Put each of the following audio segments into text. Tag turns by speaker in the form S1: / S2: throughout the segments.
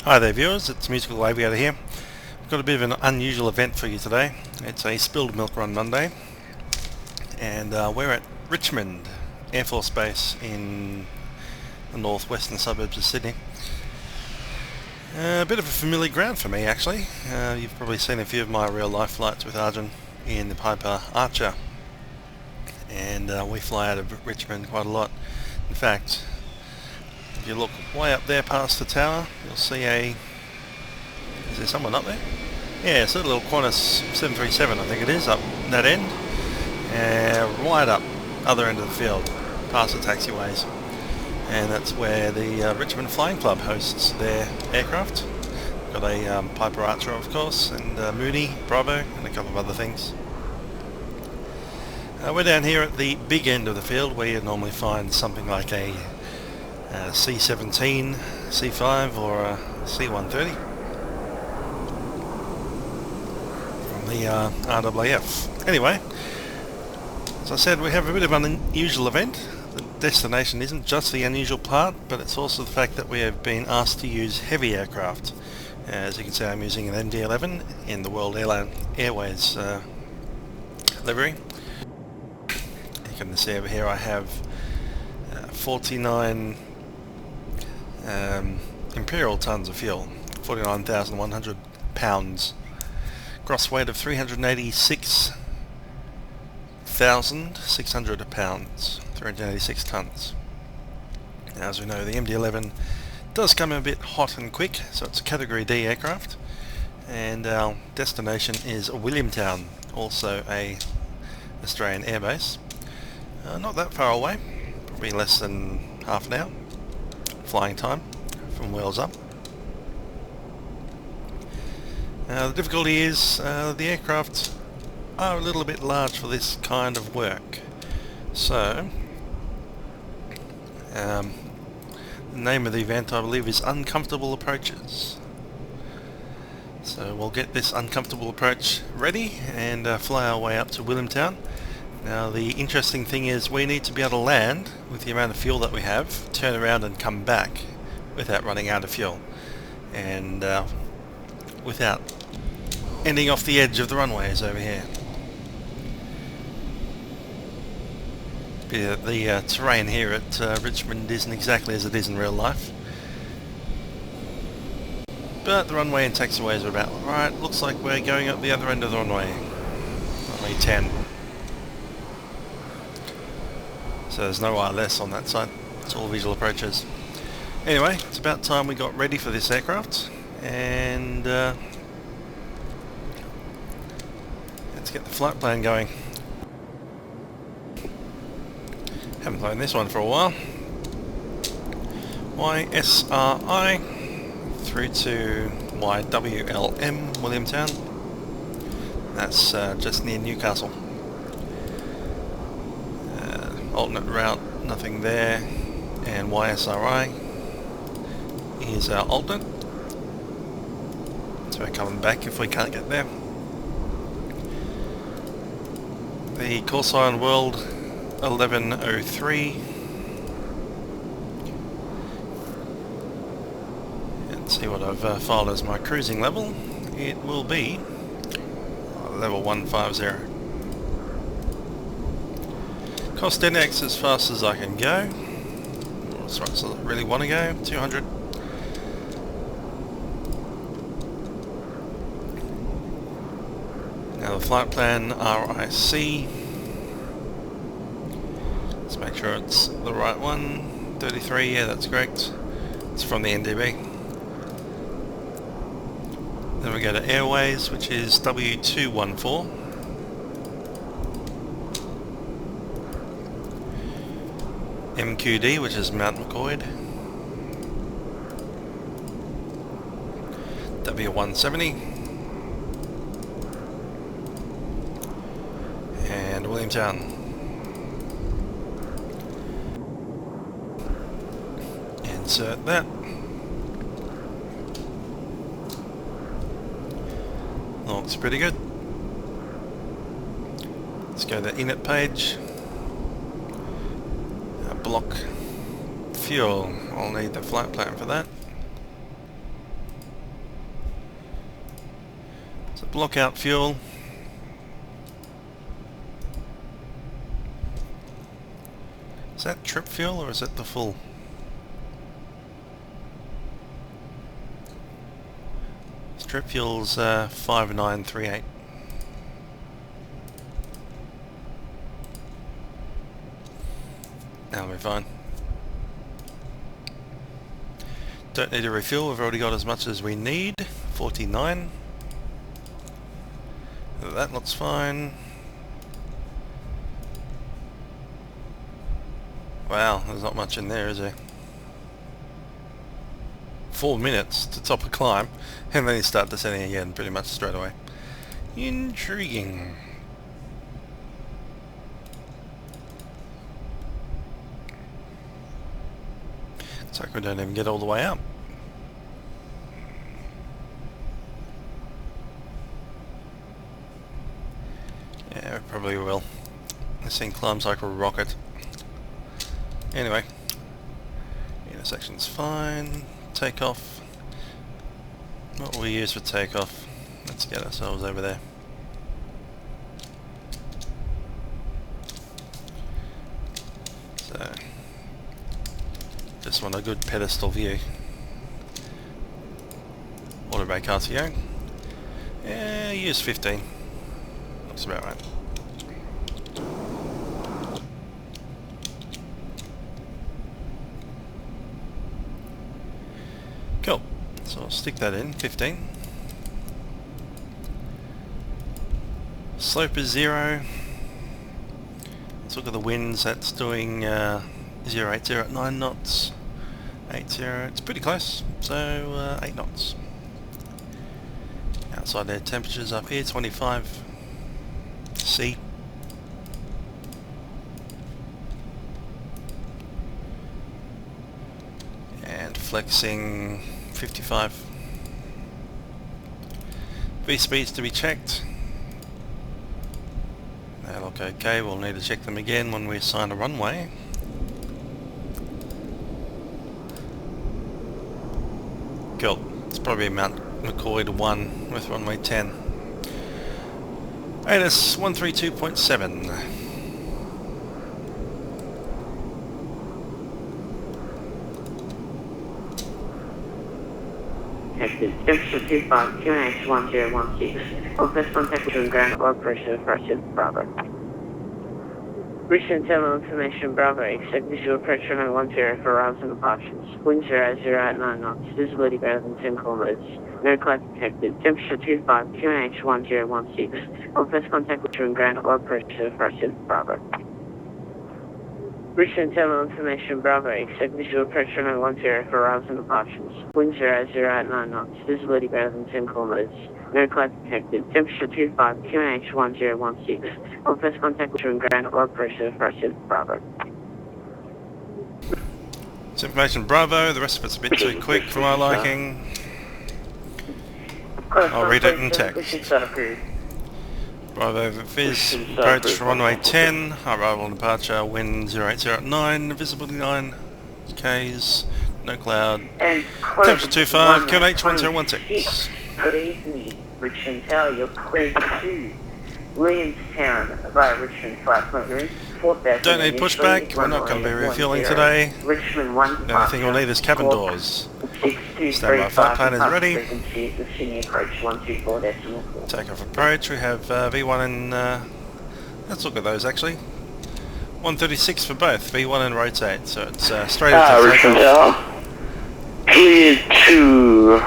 S1: Hi there viewers, it's Musical Aviator here. I've got a bit of an unusual event for you today. It's a spilled milk run Monday, and we're at Richmond Air Force Base in the northwestern suburbs of Sydney. A bit of a familiar ground for me actually. You've probably seen a few of my real life flights with Arjun in the Piper Archer, and we fly out of Richmond quite a lot. In fact, if you look way up there past the tower, you'll see is there someone up there? Yeah, it's a little Qantas 737 I think it is, up that end. Right up, other end of the field, past the taxiways. And that's where the Richmond Flying Club hosts their aircraft. Got a Piper Archer of course, and Mooney, Bravo, and a couple of other things. We're down here at the big end of the field where you normally find something like a C-17, C-5 or a C-130 from the RAAF. Anyway, as I said, we have a bit of an unusual event. The destination isn't just the unusual part, but it's also the fact that we have been asked to use heavy aircraft. As you can see, I'm using an MD11 in the World Airways livery. You can see over here I have 49 imperial tons of fuel, 49,100 pounds, gross weight of 386,600 pounds, 386 tons. Now, as we know, the MD11 does come in a bit hot and quick, so it's a Category D aircraft, and our destination is Williamtown, also a Australian airbase. Not that far away, probably less than half an hour flying time from Wales up. The difficulty is the aircraft are a little bit large for this kind of work. So the name of the event, I believe, is Uncomfortable Approaches. So we'll get this uncomfortable approach ready and fly our way up to Williamtown. Now the interesting thing is we need to be able to land with the amount of fuel that we have, turn around and come back without running out of fuel, and without ending off the edge of the runways over here. The terrain here at Richmond isn't exactly as it is in real life, but the runway and taxiways are about right. Looks like we're going up the other end of the runway, runway 10. So there's no ILS on that side, it's all visual approaches. Anyway, it's about time we got ready for this aircraft, and let's get the flight plan going. Haven't flown this one for a while. YSRI through to YWLM Williamtown. That's just near Newcastle. Alternate route, nothing there, and YSRI is our alternate, so we're coming back if we can't get there. The call sign World 1103, and see what I've filed as my cruising level. It will be level 150. Cost index as fast as I can go, as fast as I really want to go, 200. Now the flight plan RIC, let's make sure it's the right one, 33, yeah that's correct, it's from the NDB. Then we go to Airways, which is W214. MQD, which is Mount McCoy, W170, and Williamtown. Insert that. Looks pretty good. Let's go to the init page. Block fuel. I'll need the flight plan for that. So block out fuel. Is that trip fuel or is it the full? Trip fuel's 5938. Now we're fine. Don't need to refuel, we've already got as much as we need. 49. That looks fine. Wow, there's not much in there, is there? 4 minutes to top a climb, and then you start descending again pretty much straight away. Intriguing. Looks like we don't even get all the way up. Yeah, we probably will. This thing climbs like a rocket. Anyway, intersection's fine. Takeoff. What will we use for takeoff? Let's get ourselves over there. So, just want a good pedestal view. Auto brake RTO. Yeah, use 15. Looks about right. Cool. So I'll stick that in, 15. Slope is 0. Let's look at the winds. That's doing 080 at 9 knots. 80, it's pretty close. So 8 knots. Outside air temperatures up here, 25 C. And flexing 55. V speeds to be checked. They look okay, we'll need to check them again when we assign a runway. Cool, it's probably Mount McCoy to 1 with runway 10. ANS 132.7.
S2: Temperature 25, QNH 1016. Office contact between ground operation Richmond, Bravo. Richmond Terminal Information, Bravo. Expect visual approach runway 10 for arrivals and departures. Wind 080 knots. Visibility greater than 10 kilometers. No cloud detected. Temperature 25, QNH 1016. Office contact between ground operation Richmond, Bravo. Richmond Terminal Information, Bravo. Expect visual approach runway 10 for arrivals and departures. Wind 080 knots. Visibility greater than 10 kilometers. No cloud detected. Temperature 25, QNH 1016. Office contact between ground operation Richmond, Bravo.
S1: It's information Bravo, the rest of it's a bit too quick for my liking. I'll read it in text. Bravo Viz, approach runway 10, arrival and departure, wind 080 at 9, visibility 9 Ks, no cloud, temperature 25, QNH 1016.
S2: Good evening, Richmond Tower, you're clear to Williamstown via Richmond Flight Mercury.
S1: Don't need pushback, we're not going to be refueling today.
S2: Richmond 1
S1: The only thing we'll need is cabin doors. Standby flight plan is ready. Takeoff approach, we have V1 and let's look at those actually. 136 for both, V1 and rotate, so it's straight into
S2: Richmond
S1: takeoff.
S2: Cleared to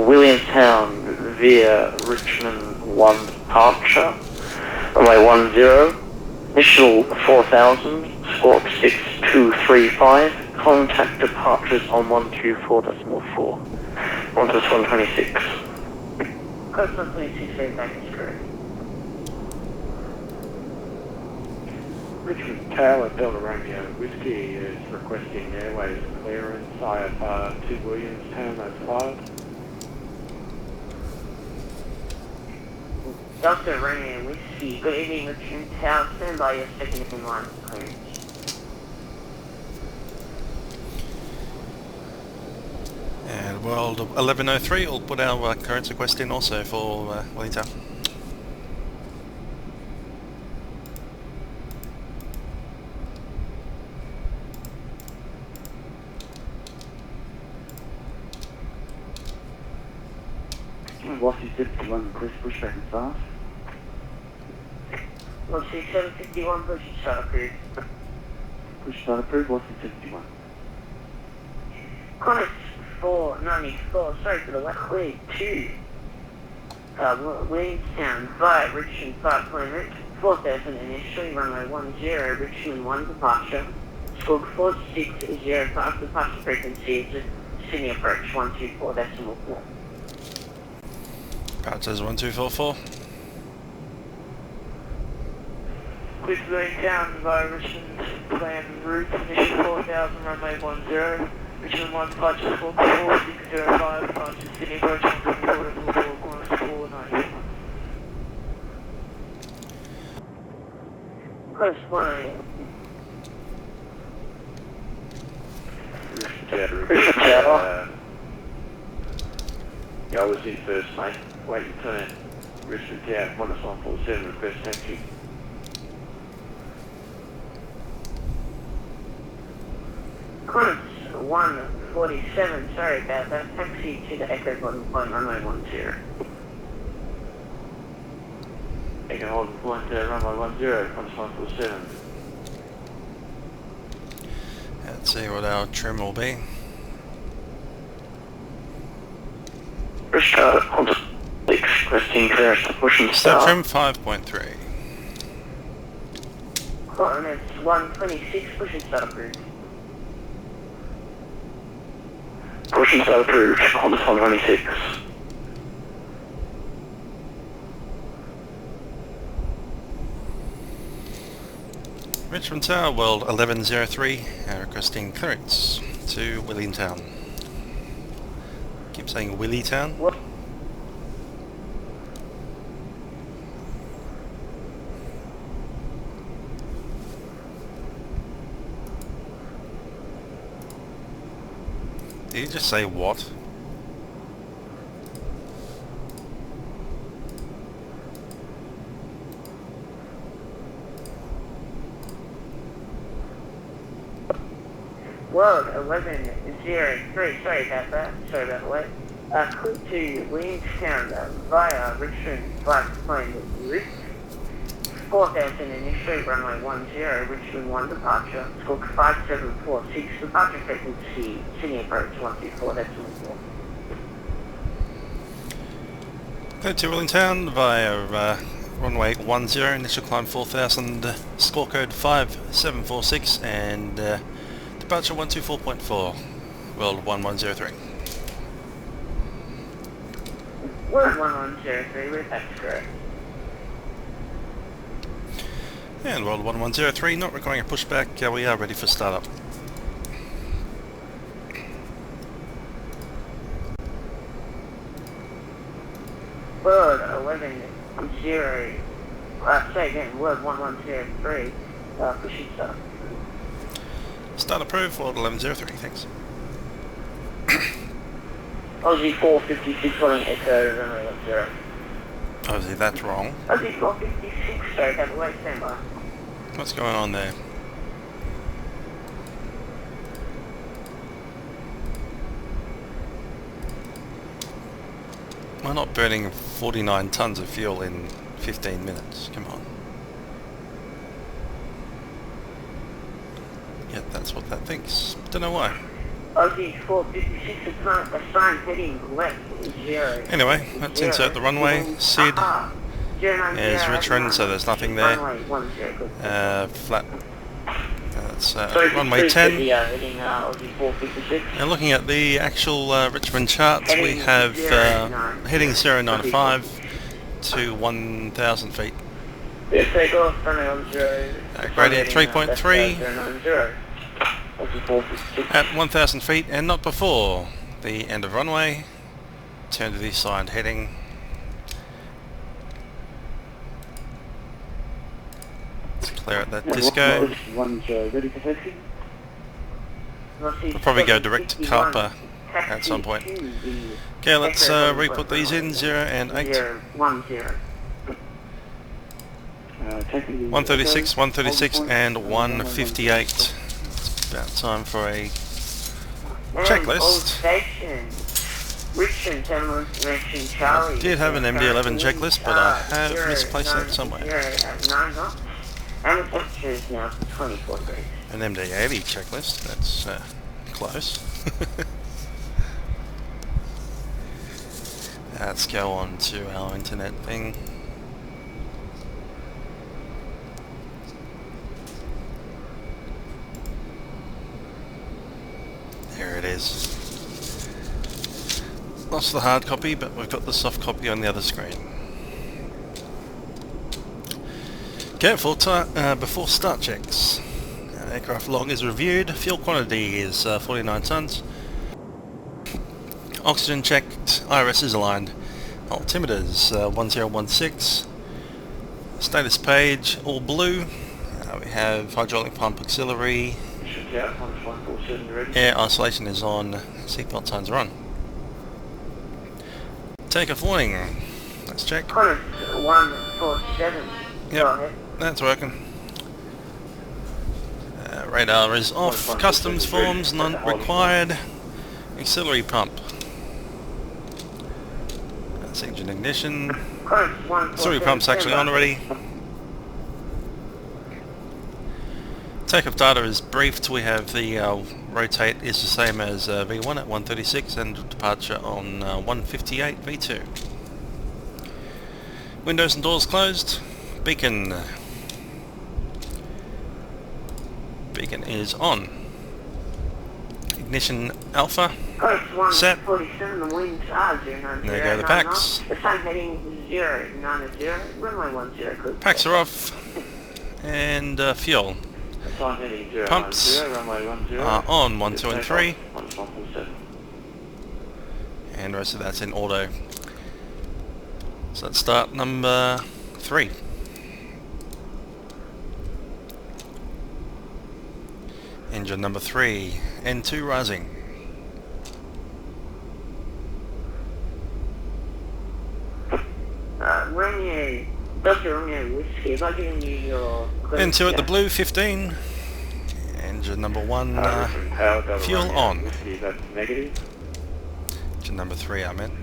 S2: Williamstown via Richmond 1 departure. Runway 10. Initial 4000, squawk 6235, contact departures on 124.4, 126. Code 126, feedback is correct.
S3: Richmond Tower, Delta Romeo Whiskey is requesting airways clearance, IFR to Williamstown, that's fired.
S2: Delta Romeo Whiskey, good evening Richmond Tower, stand by your second in line for clearance.
S1: And World 1103, we'll put our clearance request in also for Wellington.
S4: Velocity 71, request pushback and fast.
S2: Velocity 751, push start approved.
S4: Push start approved, velocity 71.
S2: Qantas 494, sorry for the wet clear 2. Williamstown via Richmond 5 km, 4000 initially, runway 10, Richmond 1 departure. Squawk 4605, departure frequency is Sydney approach 124.4.
S1: Departures 1244.
S2: With Williamstown via Richmond, plan route, initial 4000, runway 10, Richmond 1 departure, squawk 4605, departure Sydney approach 124.4, Qantas 494. Qantas 198.
S3: Yeah, I was in first, mate. Wait your turn. Richmond Tower, 147, request taxi.
S2: Qantas 147, sorry about that. Taxi to the Echo Golden Point, runway 10.
S3: Echo Golden Point, runway 10, Qantas 147.
S1: Let's see what our trim will be.
S4: Richard, Qantas 6, requesting clearance to push and
S1: Step
S4: start.
S1: trim 5.3.
S2: Qantas 126, push and start approved.
S4: Push and start approved, Qantas 126.
S1: Richmond Tower, World 1103, requesting clearance to Williamstown. Keep saying Willietown.
S2: What?
S1: Did you just say what?
S2: World 1103, sorry about that. Sorry about the wait. Click to Williamstown via Richmond 5 plane route. 4000 initially, runway 10, Richmond 1 departure. Squawk 5746, departure frequency, Sydney approach 124.4.
S1: Go to Williamstown via runway 10, initial climb 4000, score code 5746 and departure 124.4, World 1103.
S2: World 1103, route that's correct.
S1: And World 1103, not requiring a pushback, we are ready for startup.
S2: World 1103, say again, World 1103, pushing start.
S1: Start approved, World 1103, thanks.
S2: Aussie 456 on an Echo, runway 10.
S1: Obviously that's wrong.
S2: Aussie 456, sorry, have a wait, stand by.
S1: What's going on there? We're not burning 49 tons of fuel in 15 minutes, come on. Yet that's what that thinks. Don't know why.
S2: Aussie 456, assigned heading left, 0.
S1: Anyway, let's insert the runway. SID is Richmond, so there's nothing there. Flat. That's runway 10. And looking at the actual Richmond charts, we have heading 095 to 1,000 feet. Gradient 3.3 at 1,000 feet and not before the end of runway. Turn to the assigned heading. Let's clear out that disco.
S4: Ready for taxi?
S1: We'll probably go direct to Kappa at some point. Okay, let's re-put these in, 0 and 8.
S2: 010.
S1: 136, 136 and 158. It's about time for a checklist.
S2: Station. Richmond, Terminal Direction Charlie.
S1: I did have an MD11 checklist, but I have misplaced that somewhere.
S2: 9 knots. And the temperature is now 24 degrees.
S1: An MD80 checklist, that's close. Let's go on to our internet thing. There it is. Lost the hard copy, but we've got the soft copy on the other screen. Careful before start checks. Aircraft log is reviewed. Fuel quantity is 49 tonnes. Oxygen checked. IRS is aligned. Altimeters 1016. Status page all blue. We have hydraulic pump auxiliary. Air isolation is on. Seatbelt signs are on. Takeoff warning. Let's check.
S2: 147.
S1: Yep, that's working. Radar is off. Customs forms not required. Auxiliary pump. That's engine ignition. Auxiliary pump's actually on already. Takeoff data is briefed. We have the rotate is the same as V1 at 136 and departure on 158 V2. Windows and doors closed. Beacon. Beacon is on. Ignition alpha. Set. There go the packs.
S2: The sun heading 090. Runway 10.
S1: Packs are off. And fuel. Pumps are on 1, 2 and 3. And the rest of that's in auto. So let's start number 3. Engine number 3, N2 rising. N2 at the blue, 15. Engine number 1, fuel on. Engine number 3, I meant.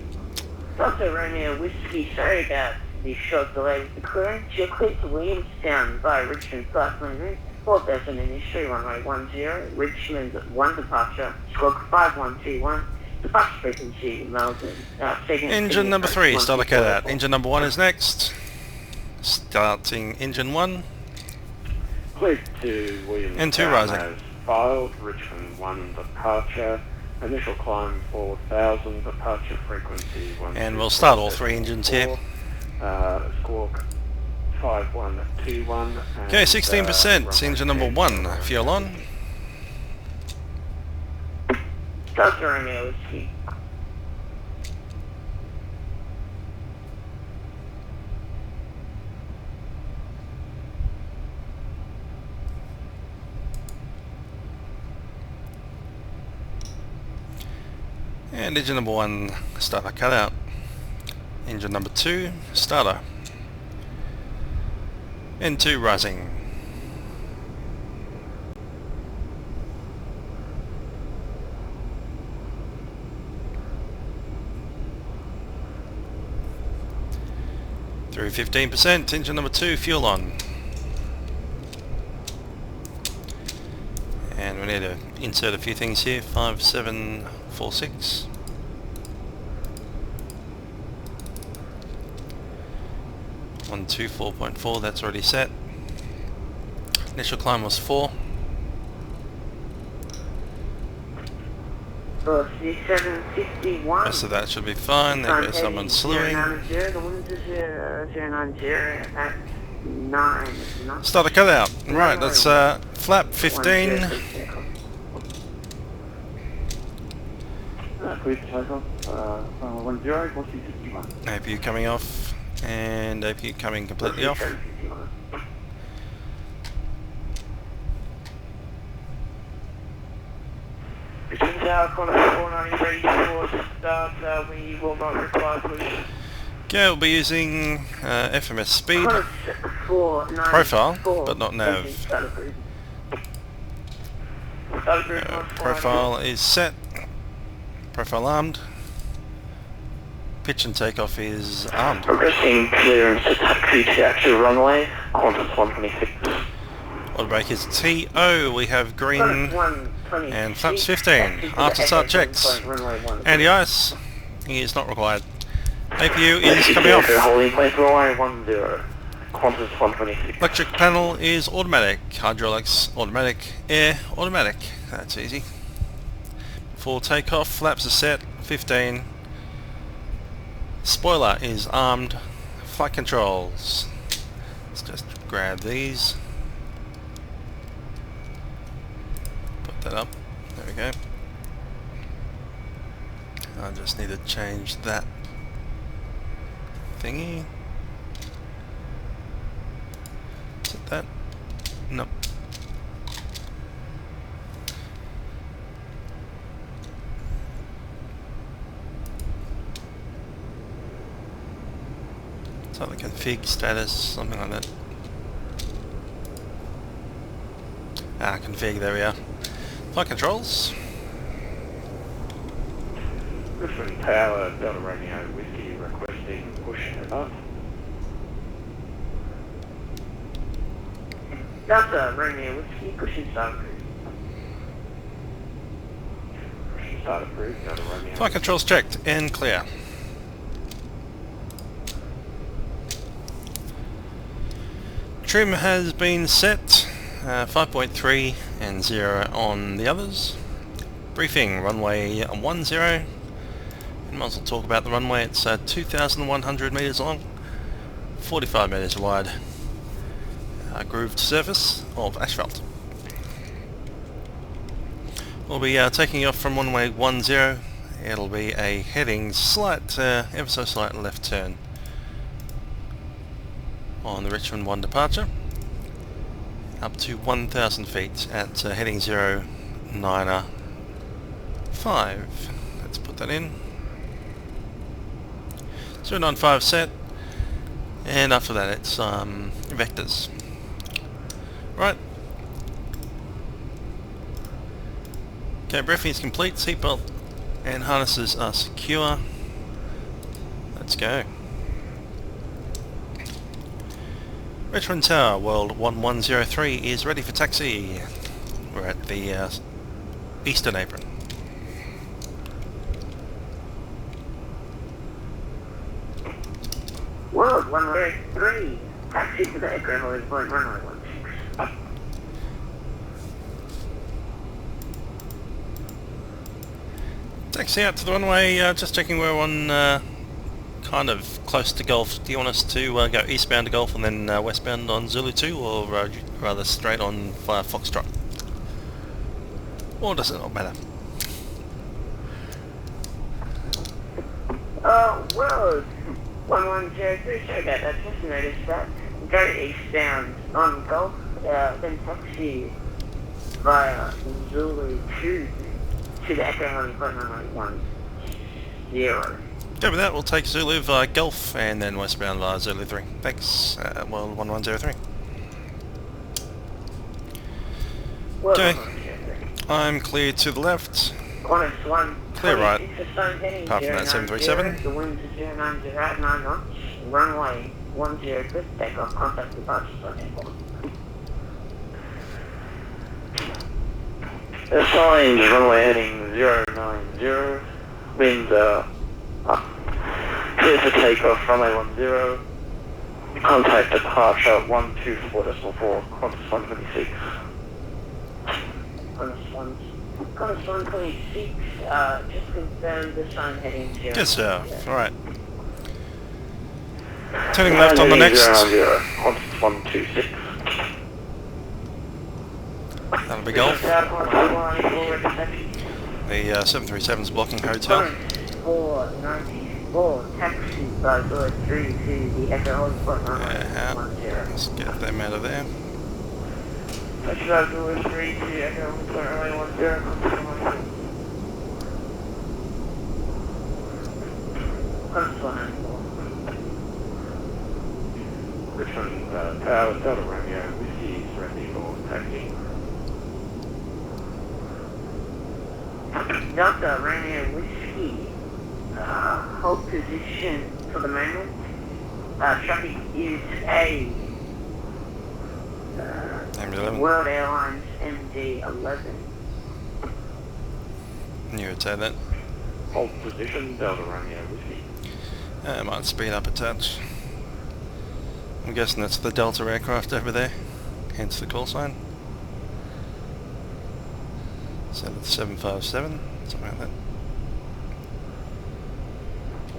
S2: Dr. Romeo Whiskey, sorry about the short delay with the clearance. You're cleared to Williamstown by Richmond Flight Limit 4000 initially, runway 10, Richmond 1 departure, squawk 5121, departure frequency Melbourne.
S1: Engine number 3, start like that. Engine number 1 is next. Starting engine 1.
S3: Cleared to Williamstown.
S1: N2 rising.
S3: As filed, Richmond 1 departure, initial climb 4000, departure frequency 1.
S1: And we'll start all 3 engines here.
S3: Squawk 5121.
S1: Okay, 16%. Engine number 1, fuel on.
S2: Dr. Romeo Whiskey.
S1: And engine number 1, starter cut out. Engine number 2, starter. N2 rising. Through 15%, engine number 2, fuel on. And we need to insert a few things here, 5746. On 24.4, that's already set. Initial climb was 4.
S2: 4751.
S1: Rest of that should be fine. There goes someone slewing.
S2: 090, the winds is 090 at 9.
S1: Start the cutout. Right, that's flap 15.
S4: Clear to takeoff. 10, Bossy 51.
S1: APU coming off and APU coming completely off.
S2: Tower, Qantas 493 for start, we will not require please.
S1: Okay, we'll be using FMS speed,
S2: Qantas 494.
S1: profile, but not nav.
S2: Start approved.
S1: Profile is set, profile armed, pitch and takeoff is armed.
S5: Requesting clearance to taxi to actual runway, Qantas 126.
S1: Auto brake is TO, we have green
S2: Qantas 126.
S1: and flaps 15. After start checks, anti-ice is not required. APU is coming off.
S5: Holding place runway 10, Qantas 126.
S1: Electric panel is automatic, hydraulics automatic, air automatic. That's easy. For takeoff, flaps are set, 15. Spoiler is armed. Flight controls. Let's just grab these. Put that up. There we go. I just need to change that thingy. Is it that? Nope. It's like the config status, something like that. Ah, config, there we are. Flight controls.
S3: Richmond Tower, Delta Romeo Whiskey requesting push up.
S2: Delta Romeo Whiskey, pushing start approved.
S3: Push start approved, Delta Romeo.
S1: Flight controls checked and clear. Trim has been set, 5.3 and 0 on the others. Briefing, runway 10. We might as well talk about the runway. It's 2,100 metres long, 45 metres wide, grooved surface of asphalt. We'll be taking off from runway 10. It'll be a heading slight, ever so slight left turn on the Richmond 1 departure, up to 1,000 feet at heading 095. Let's put that in. 095 set, and after that it's vectors. Right. Okay, briefing is complete, seatbelt and harnesses are secure. Let's go. Richmond Tower, World 1103 is ready for taxi. We're at the eastern apron.
S2: World 103, taxi to the apron, holding point runway 16.
S1: Taxi out to the runway, just checking we're on kind of close to Golf. Do you want us to go eastbound to Golf and then westbound on Zulu 2, or rather straight on via Foxtrot? Or does it not matter?
S2: World 1103, sorry about that, just noticed that. Go eastbound on Golf, then taxi via Zulu 2 to the apron, holding point runway 10.
S1: Okay, with that we'll take Zulu via Gulf and then westbound via Zulu 3. Thanks, World 1103. Okay, I'm clear to the left, clear right, apart from that 737.
S2: The winds are 090 at 9 knots, runway 10 good, takeoff, contact departure on airport.
S5: Assigned runway heading 090, winds clear for takeoff, runway 10, contact departure 124.4, Qantas 126.
S2: Qantas 126, just confirm the sign heading 0.
S1: Good stuff, alright. Turning left on the next.
S5: Qantas 126.
S1: That'll be Golf. The 737's blocking hotel.
S2: 494, taxi by door 3 to the Echo Holding Point runway 10.
S1: Let's get them out of there.
S2: Taxi by door 3 to the Echo Holding Point runway 10.
S3: Richmond Tower, Delta Romeo, Whiskey is ready for taxi.
S2: Delta Romeo Whiskey, hold position for the moment. Traffic is a
S1: MD11.
S2: World Airlines MD11.
S1: You would say that.
S3: Hold position, Delta Romeo, Whiskey.
S1: Might speed up a touch. I'm guessing that's the Delta aircraft over there, hence the call sign. So that's 757, something like that.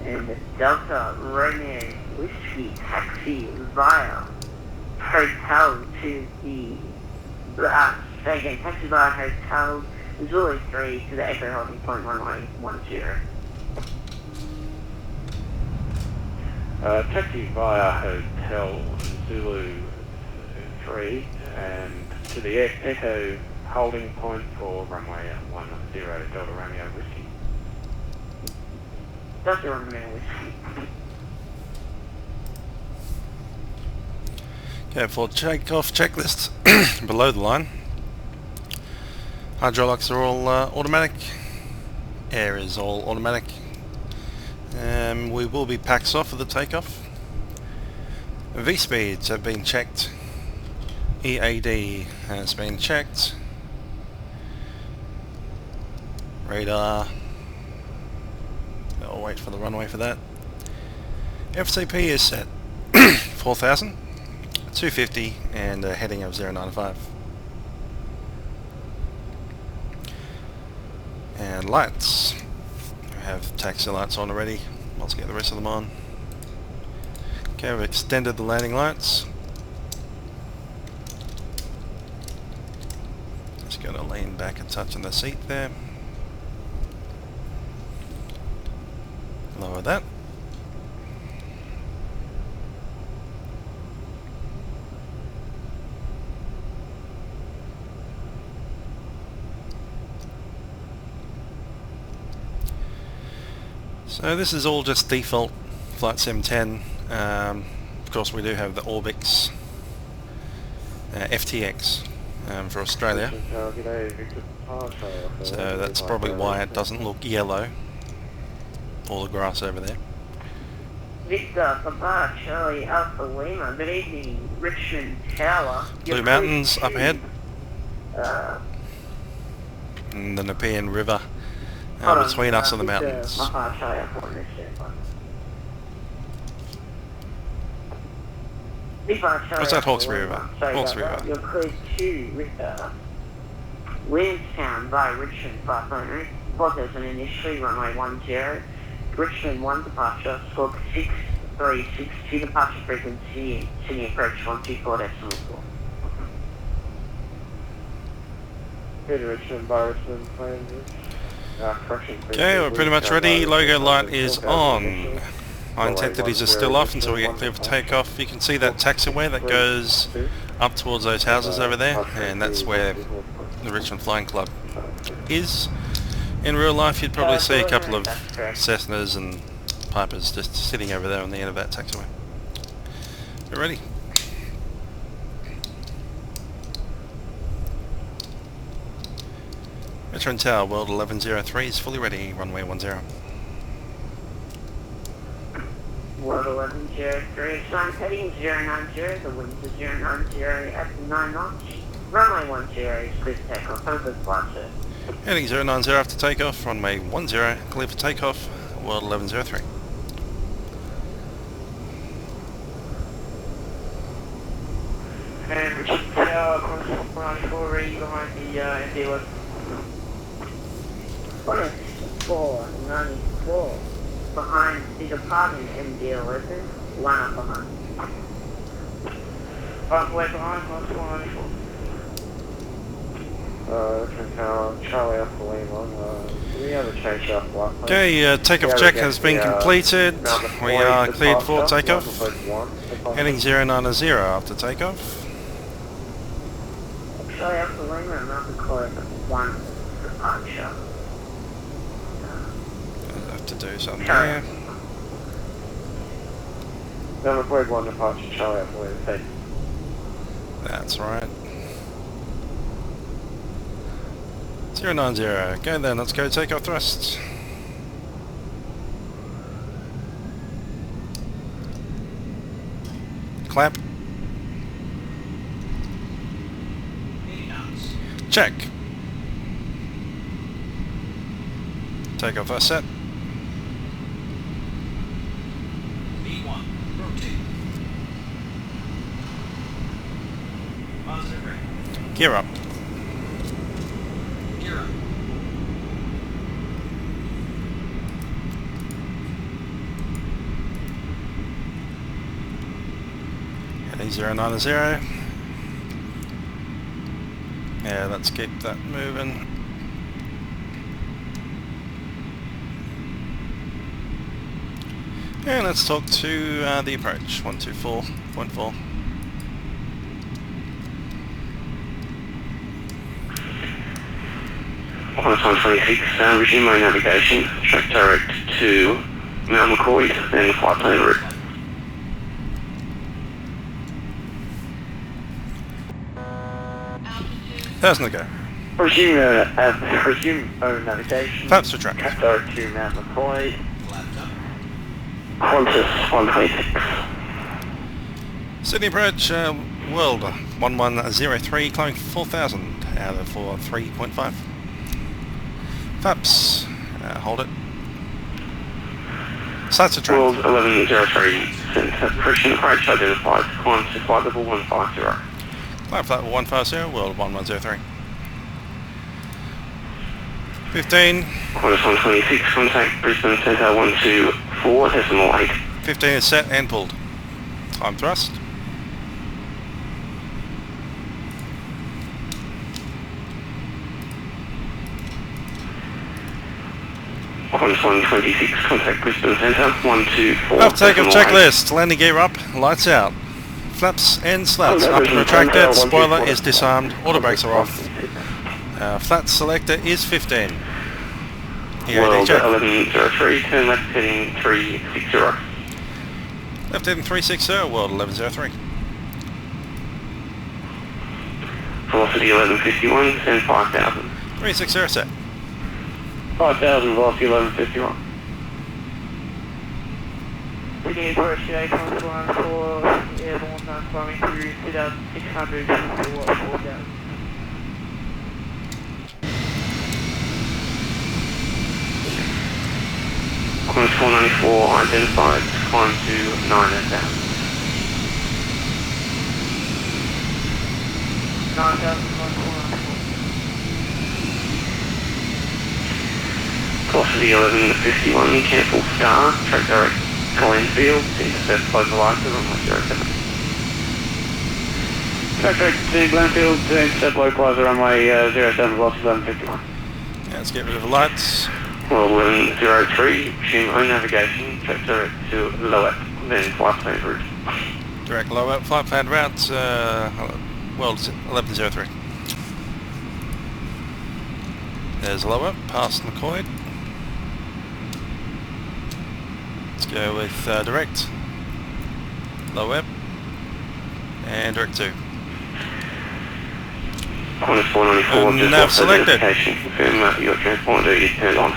S2: And Delta Romeo Whiskey taxi via hotel to the again, taxi via hotel Zulu 3 to the Echo holding point runway 10.
S3: Taxi via Hotel Zulu 3 and to the Echo holding point for runway 10 Delta Romeo Whiskey.
S2: Delta Romeo Whiskey.
S1: Okay, for takeoff checklist, below the line. Hydraulics are all automatic. Air is all automatic. We will be packs off for the takeoff. V-speeds have been checked. EAD has been checked. Radar. I'll wait for the runway for that. FCP is set 4,000, 250 and a heading of 095. And lights. We have taxi lights on already. Let's get the rest of them on. Okay, we've extended the landing lights. Just gotta lean back a touch in the seat there. Lower that. So this is all just default Flight Sim 10. Of course we do have the Orbix FTX for Australia. So that's probably why it doesn't look yellow. All the grass over there.
S2: Victor, Papa, Charlie, Alpha Lima, good evening, Richmond Tower.
S1: Blue Mountains up ahead. And the Nepean River between us and the mountains. What's that Hawkesbury River? Hawkesbury River.
S2: You're cleared to Williamstown by Richmond 500. Blockers and initially runway 10. Richmond 1 departure, squawk 6362, departure frequency, Sydney approach 124.4.
S3: Good Richmond by Richmond,
S1: Okay, we're pretty much ready. Logo light is on. My intensities are still off until we get clear for takeoff. You can see that taxiway that goes up towards those houses over there, and that's where the Richmond Flying Club is. In real life you'd probably see a couple of Cessnas and Pipers just sitting over there on the end of that taxiway. We're ready. Richmond Tower, World 1103 is fully ready, runway 10.
S2: World 1103, sun heading 090, the winds are 090 at 9 knots. Runway 10 is clear for takeoff, over the flight, sir.
S1: Heading 090 after takeoff, runway 10, clear for takeoff, World 1103.
S5: And Richmond Tower, cross 194, ready behind the MD11.
S2: 494 behind the departing MD11, one up behind.
S5: Way behind, cross 194.
S3: Richmond Tower, Charlie Alpha Lima, do we have a change up flight?
S1: Okay, takeoff check has been completed. We are cleared for takeoff. Heading 090 after takeoff.
S2: Charlie Alpha Lima, Mountain Court, 1 departure.
S1: I have to do something here.
S5: Number 41 departure, Charlie up the state.
S1: That's right. 090, go then, let's go take off thrust. Clap. Check. Take off thrust set.
S6: V1, rotate. Positive rate.
S1: Gear up.
S6: Gear up.
S1: Heading 090. Yeah, let's keep that moving. And let's talk to the approach, 124.4.
S5: On 26, resume my navigation, track direct to Mount McCoy, then flight plan route.
S1: Thousand to go.
S5: Resume navigation,
S1: Flaps to track.
S5: track direct to Mount McCoy,
S6: Flapped up.
S5: Qantas 126.
S1: Sydney approach, world 1103, climbing 4000 out of 3.5. Flaps, hold it. Starts to track.
S5: World 1103, center correction approach identified, climb to flight level 150.
S1: Climb flight 150, world 1103. 15.
S5: Qantas 126, contact Brisbane Centre 124.8.
S1: 15 is set and pulled. Climb thrust.
S5: Qantas 126, contact Brisbane Centre 124.
S1: Off takeoff checklist. Landing gear up. Lights out. Flaps and slats up and retracted. Spoiler is disarmed. Auto brakes are off. Flat selector is 15.
S5: World
S1: check.
S5: 1103, turn left heading 360.
S1: Left heading 360, world 1103.
S5: Velocity 1151, send 5000.
S1: 360 set.
S5: 5000, velocity 1151.
S7: We need approach today, Qantas 114, airborne, non-climbing through 2600 for 4000.
S5: Qantas 494, identified, climb to 9000.
S7: 9000, 494.
S5: Velocity 1151, cancel star, track direct to Landfield, intercept local lights on runway 07. Track direct to Landfield, intercept localizer runway 07, velocity 1151.
S1: Yeah, let's get rid of the lights.
S5: World 1103, resume own navigation, track direct to Lowett, then flight plan route.
S1: Direct low up, flight plan route, world 1103. There's low up, past McCoy. Let's go with direct, low up, and direct 2.
S5: Qantas 494, just
S1: nav
S5: lost
S1: selected.
S5: identification, confirm that your transponder is turned on.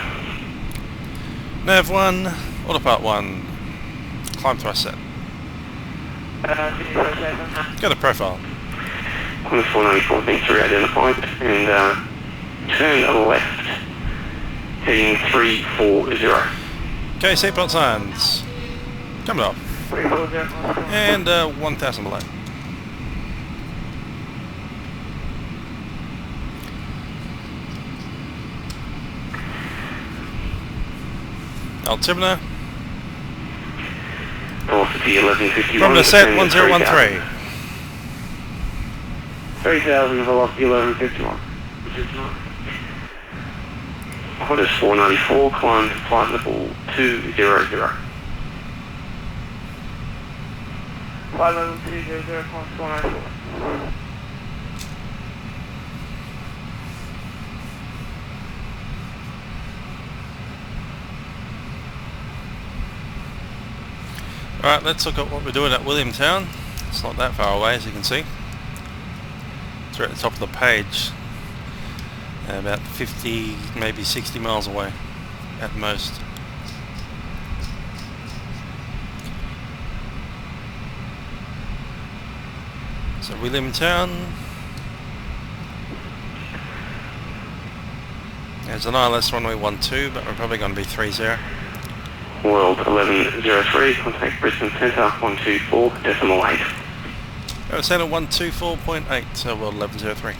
S1: Nav 1, autopilot 1, climb thrust set. Go to profile.
S5: Qantas 494 being re-identified and turn left, heading 340.
S1: Okay, seatbelt signs. Coming off.
S7: 340,
S1: And 1000 below. Altimeter.
S5: Velocity 1151.
S1: Perimeter set
S5: descend
S1: 1013.
S5: 3000, velocity 1151. Qantas 494, climb to flight level 200.
S7: flight level 200, Qantas 494.
S1: Alright, let's look at what we're doing at Williamtown. It's not that far away, as you can see. It's right at the top of the page. About 50, maybe 60 miles away at most. So Williamtown. There's an ILS runway 12, but we're probably going to be 30.
S5: World 1103, contact Brisbane Centre 124.8.
S1: Centre 124.8, so World 1103.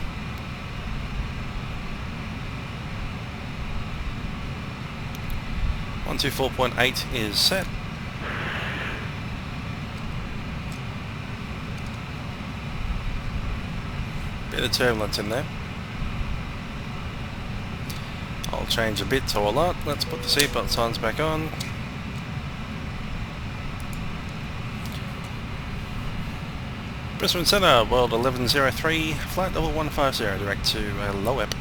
S1: One 124.8 is set. Bit of turbulence in there. I'll change a bit to a lot. Let's put the seatbelt signs back on. Brisbane Centre, World 1103, flight level 150, direct to Loep.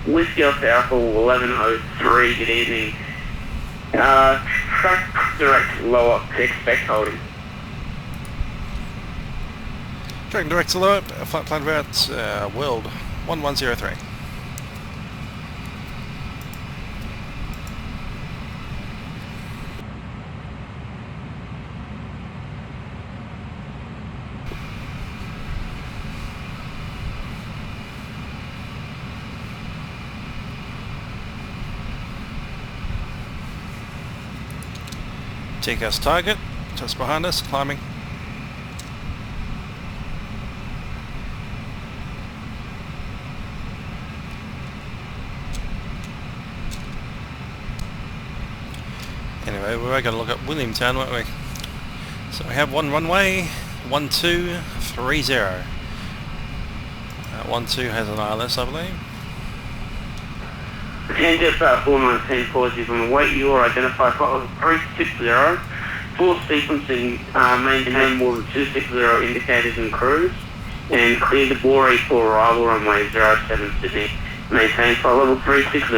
S5: Whiskey Alpha Alpha 1103, good evening. Track direct Loep to expect holding.
S1: Track direct to Loep, flight plan route, World 1103. Tcas target, just behind us, climbing. Anyway, we were going to look at Williamtown, weren't we? So we have one runway, 1230. 12 has an ILS, I believe.
S5: Attend Jet 419 positive on the weight you are identified flight 360. Full sequencing, maintain more than 260 indicators and cruise, and clear the Boree for arrival runway 07 Sydney. Maintain flight level 360.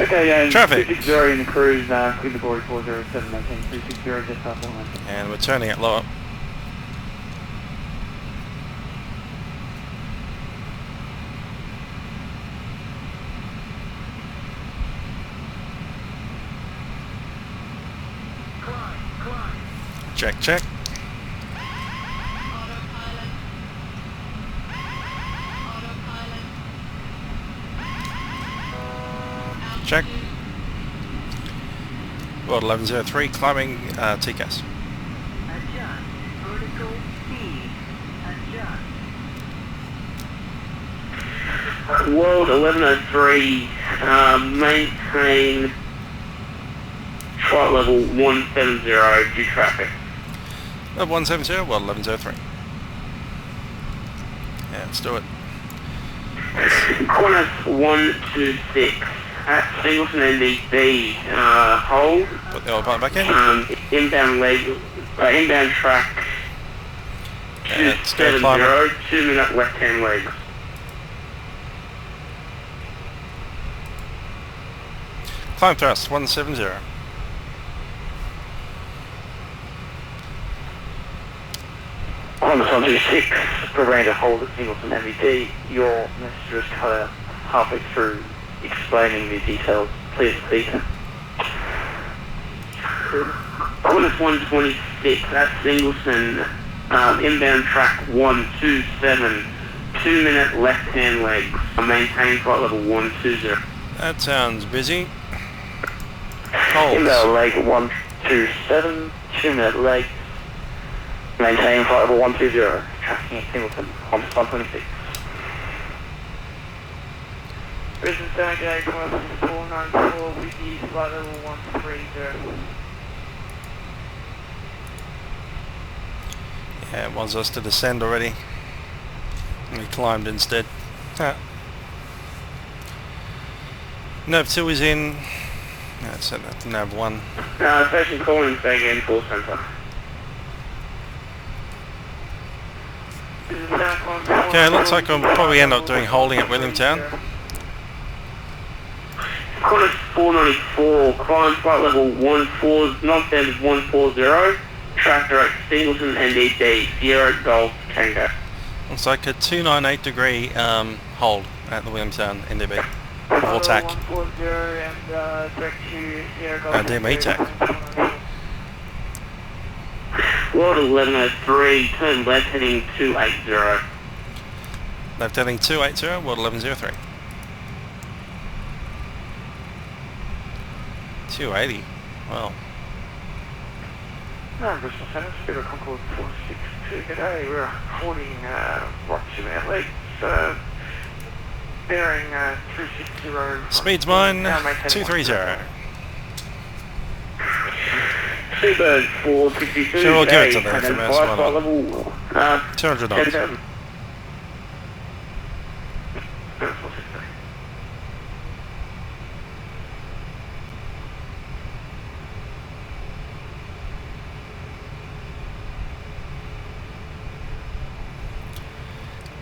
S4: Okay,
S1: Traffic.
S4: 360 in the cruise, clear the Boree 407, maintain 360, Jet 419.
S1: And we're turning at Lower. Check, check. Check. World 1103, climbing Tcas.
S7: Adjust. Vertical speed. Adjust.
S5: World 1103, maintain flight level 170 due traffic.
S1: 170, World 1103. Yeah, let's do it.
S5: Qantas 126 at Singleton NDB, hold.
S1: Put the oil pipe back in.
S5: Inbound leg, inbound track
S1: Yeah, let's go
S5: 270,
S1: climb.
S5: 2 minute left hand legs.
S1: Climb thrust, 170.
S5: Qantas 126, preparing to hold at Singleton NDB. Your message was cut out halfway through explaining the details. Please speak. Qantas 126 at Singleton, inbound track 127, 2 minute left hand legs. Maintain flight level 120.
S1: That sounds busy. Holds.
S5: Inbound leg 127, 2 minute legs. Maintain flight level 120. Tracking at Singleton, Qantas 126.
S7: Brisbane Centre, Qantas 494 with you, flight level 130.
S1: Yeah, it wants us to descend already. We climbed instead. Nav 2 is in. That's it, that's Nav 1.
S5: Station calling, say again, call centre.
S1: Okay, looks like I'll probably end up doing holding at Williamtown.
S5: Qantas 494, climb flight level 14, non-standard 140, tractor at Singleton NDC, Sierra Golf Tango.
S1: Looks like a 298 degree hold at the Williamtown NDB. Before tack.
S7: 140 and direct to Sierra Golf.
S1: DME tack.
S5: World 1103, turn left heading 280.
S1: Left heading 280, World 1103. 280. Wow.
S3: Bristol Centre, Spirit Concord 462. G'day, we're holding Rochester Outlets, bearing 360.
S1: Speed's mine, 230.
S5: Seabird 462.
S1: Sure, we'll give it to them
S5: and
S1: from us,
S5: flight
S1: why not?
S5: level
S1: 200 knots.
S5: 10,000.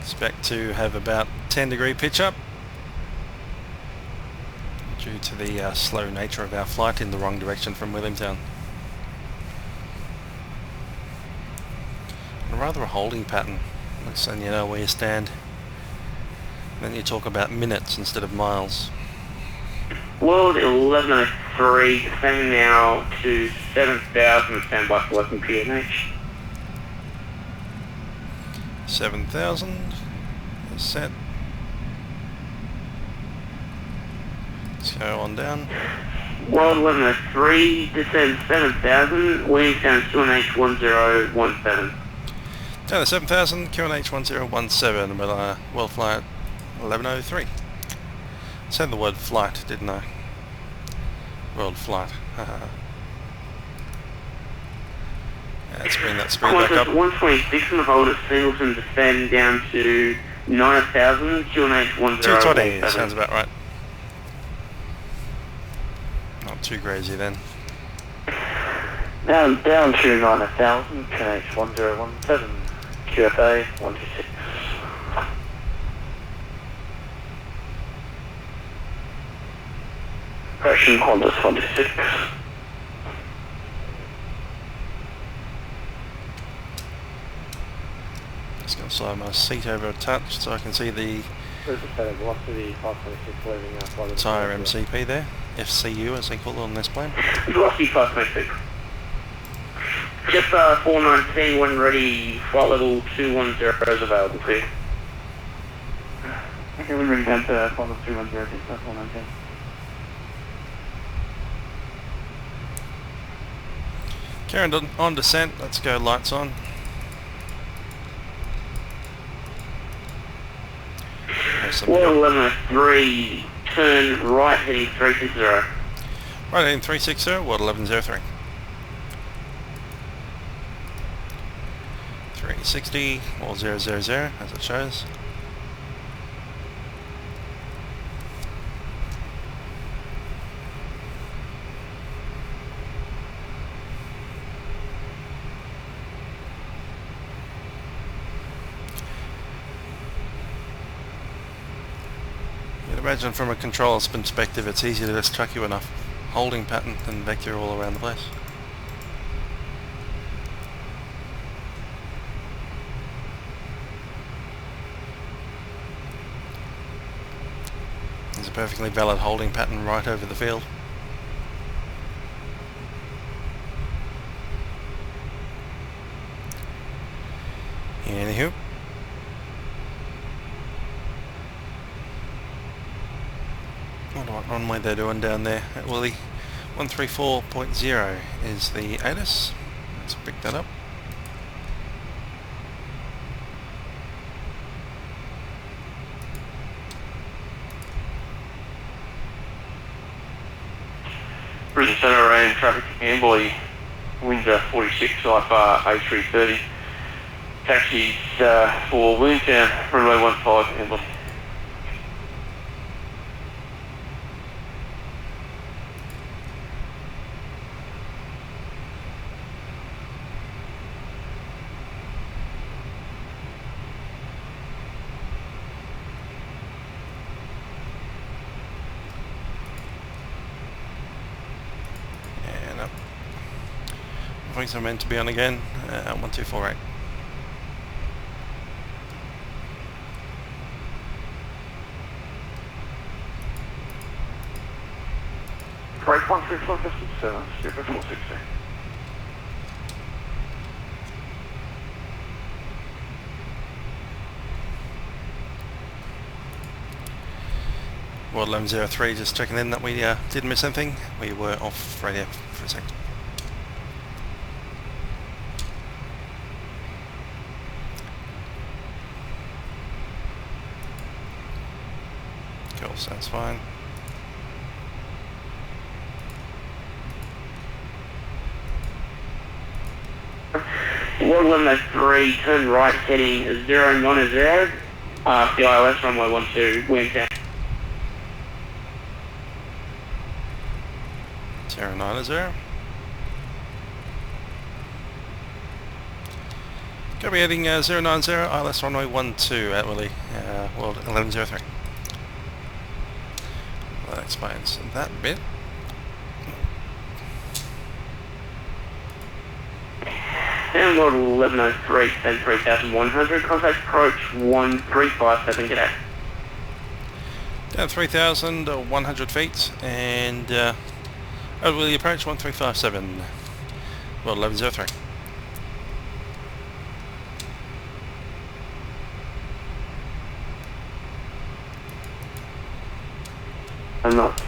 S1: Expect to have about 10 degree pitch up due to the slow nature of our flight in the wrong direction from Williamtown. And rather a holding pattern, so you know where you stand. Then you talk about minutes instead of miles.
S5: World 1103, descending now to 7,000, standby for working PNH.
S1: 7,000 is set. Let's go on down.
S5: World 1103, descend 7,000, Williamstown QNH1017.
S1: Down to 7,000, QNH 1017, but world flight 1103. Said the word flight, didn't I? World flight. Let's bring that speed back up.
S5: Qantas 126 and hold at Singleton, descend down to 9,000, QNH
S1: 220
S5: 1017.
S1: sounds about right. Not too crazy then.
S4: Down to 9,000, QNH 1017, QFA 126. Correction, Qantas 126.
S1: Just going to slide my seat over a touch so I can see the tyre MCP there. FCU as they call it on this plane.
S5: Velocity 526. Just 419 when ready, flight level 210 is available for you.
S4: Okay, we're ready down to Qantas 310, 419.
S1: Carrying on descent, let's go lights on.
S5: World 1103, turn right heading 360.
S1: Right heading 360, World 1103. 360, World 000 as it shows. Imagine from a controller's perspective it's easier to just chuck you enough holding pattern than vector all around the place. There's a perfectly valid holding pattern right over the field. Anywho. I wonder what runway they're doing down there at Willie. 134.0 is the ATIS. Let's pick that up.
S5: Brisbane Centre around traffic Amboy, winds 46, IFR A330. Taxis for Williamstown, runway 15 Amboy.
S1: thinks I'm meant to be on again. 1248.
S3: Break 135 distance 7, super 460.
S1: YWLM 03, just checking in that we didn't miss anything. We were off radio for a second. Cool, sounds fine.
S5: YWLM 03, turn right heading 090, CILS runway 12, wind down.
S1: 090. Go be heading 090, ILS runway 12 at Willie, World 1103. Well, that explains that bit.
S5: And World 1103, send 3100, contact approach 1357, g'day.
S1: Down 3,100 feet and over Willie approach 1357, World 1103.
S5: I'm not.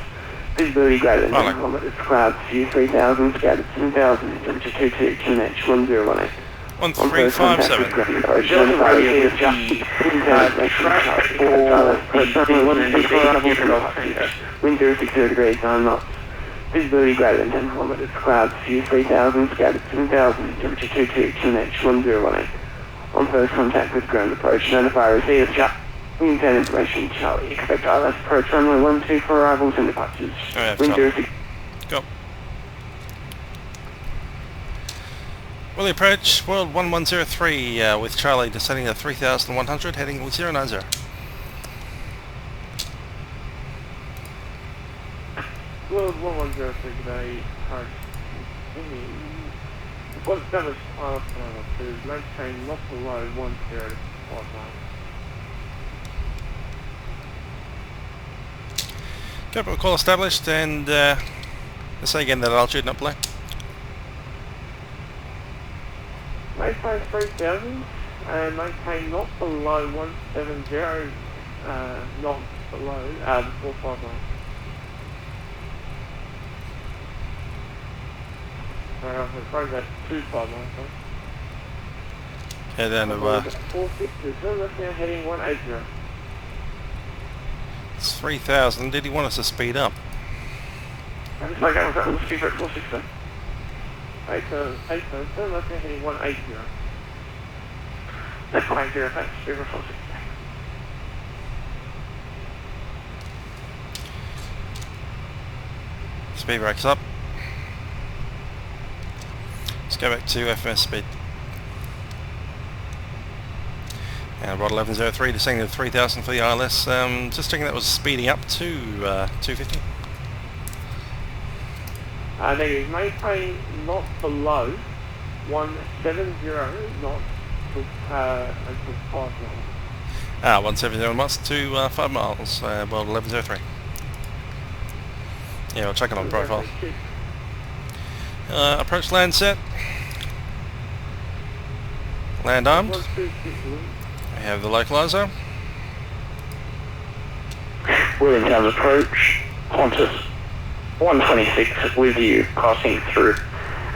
S5: Visibility greater than 10 kilometers, clouds, view 3000, scattered 7000, temperature 22, QNH 1018.
S1: 1357.
S5: Wind 060 degrees, 9 knots. Visibility greater than 10 kilometers, clouds, view 3000, scattered 7000, temperature 22, QNH 1018. On first contact with ground approach, notify receiver chat. Wind 10 information, Charlie. Expect ILS approach runway 12 for arrivals and departures. Wind 060.
S1: Go. Willie approach, World 1103 with Charlie descending at 3,100, heading with 090.
S7: World 1103 today, approach. What's established ILS to maintain not below 1059.
S1: Capital call established, and let's say again that altitude not below.
S7: Maintain 3000 and maintain not below 170, not below the 459. Sorry, that's 259, sorry.
S1: Head down to
S7: 460, so left now heading 180.
S1: it's 3,000. Did he want us to speed up?
S7: I'm just like, let's keep it at 460. 8 turn left now heading 180. That's 50, thanks, super 460.
S1: Speed brakes up. Let's go back to FMS speed. And Rod 1103 descending to 3,000 for the ILS. Just checking that was speeding up to 250.
S7: Negative, maintain not below 170 knots until 5 miles.
S1: 170 knots to 5 miles, World 1103. Yeah, we'll check it on profile. Approach land set. Land armed. We have the localizer.
S5: Williamstown approach, Qantas 126 with you, passing through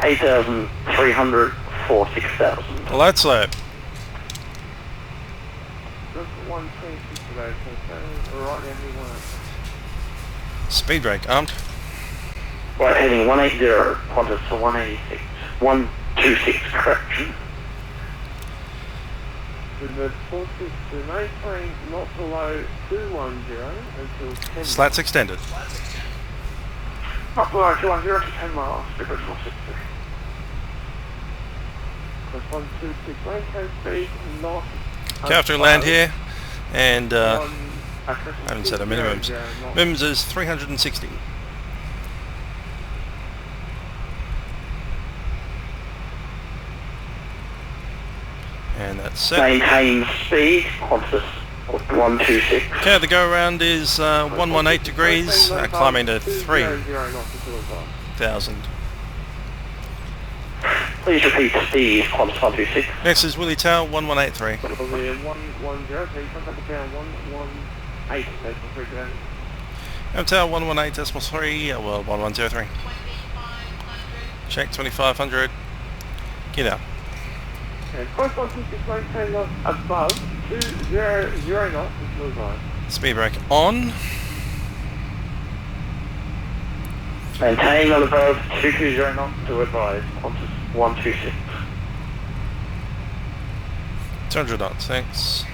S5: 8,300 for 6,000.
S1: Light slope.
S7: Just 126 today, so right now we want
S1: Speed brake armed.
S5: Right, heading 180, Qantas for 186. 126, correction.
S7: with the 460 maintain not below 210 until 10
S1: Slats extended.
S7: Not below 210 to 10 miles, because 460. Plus 126, maintain speed not...
S1: After land here, and I haven't set a minimums. Minimums is 360. and that's set.
S5: Maintain speed, Qantas 126.
S1: Okay, the go around is 118 degrees, climbing to 3,000.
S5: Please repeat speed, Qantas 126.
S1: Next is Willie Tower 1183.
S3: 110, please contact the town 118.3
S1: Tower 118.3, well 1103. Check 2500. Get out.
S3: And correspondence is maintained above 200 knots is blue line.
S1: Speed brake on.
S5: Maintain on above 220 knots to advise, Qantas 126.
S1: 200 knots, thanks.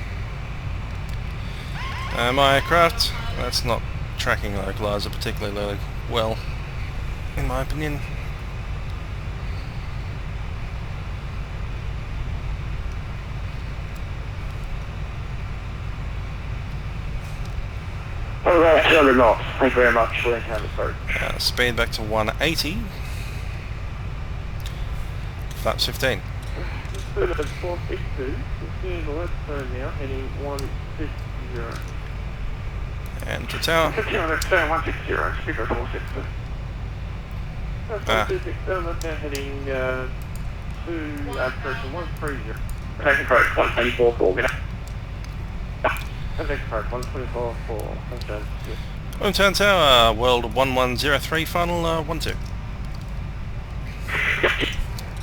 S1: My aircraft, that's not tracking localizer particularly well, in my opinion.
S5: Alright, 200 knots. Thank you very much. We'll have approach.
S1: Speed back to 180. Flaps 15.
S3: Good at 462. Continue the left turn now, heading 160.
S1: And to tower.
S3: Continue on left turn 160, speaker 460. That's 1267, left now heading to approach 130.
S5: Take approach 124 4.
S3: Take approach 124 4.
S1: Hometown Tower, World 1103, final 12.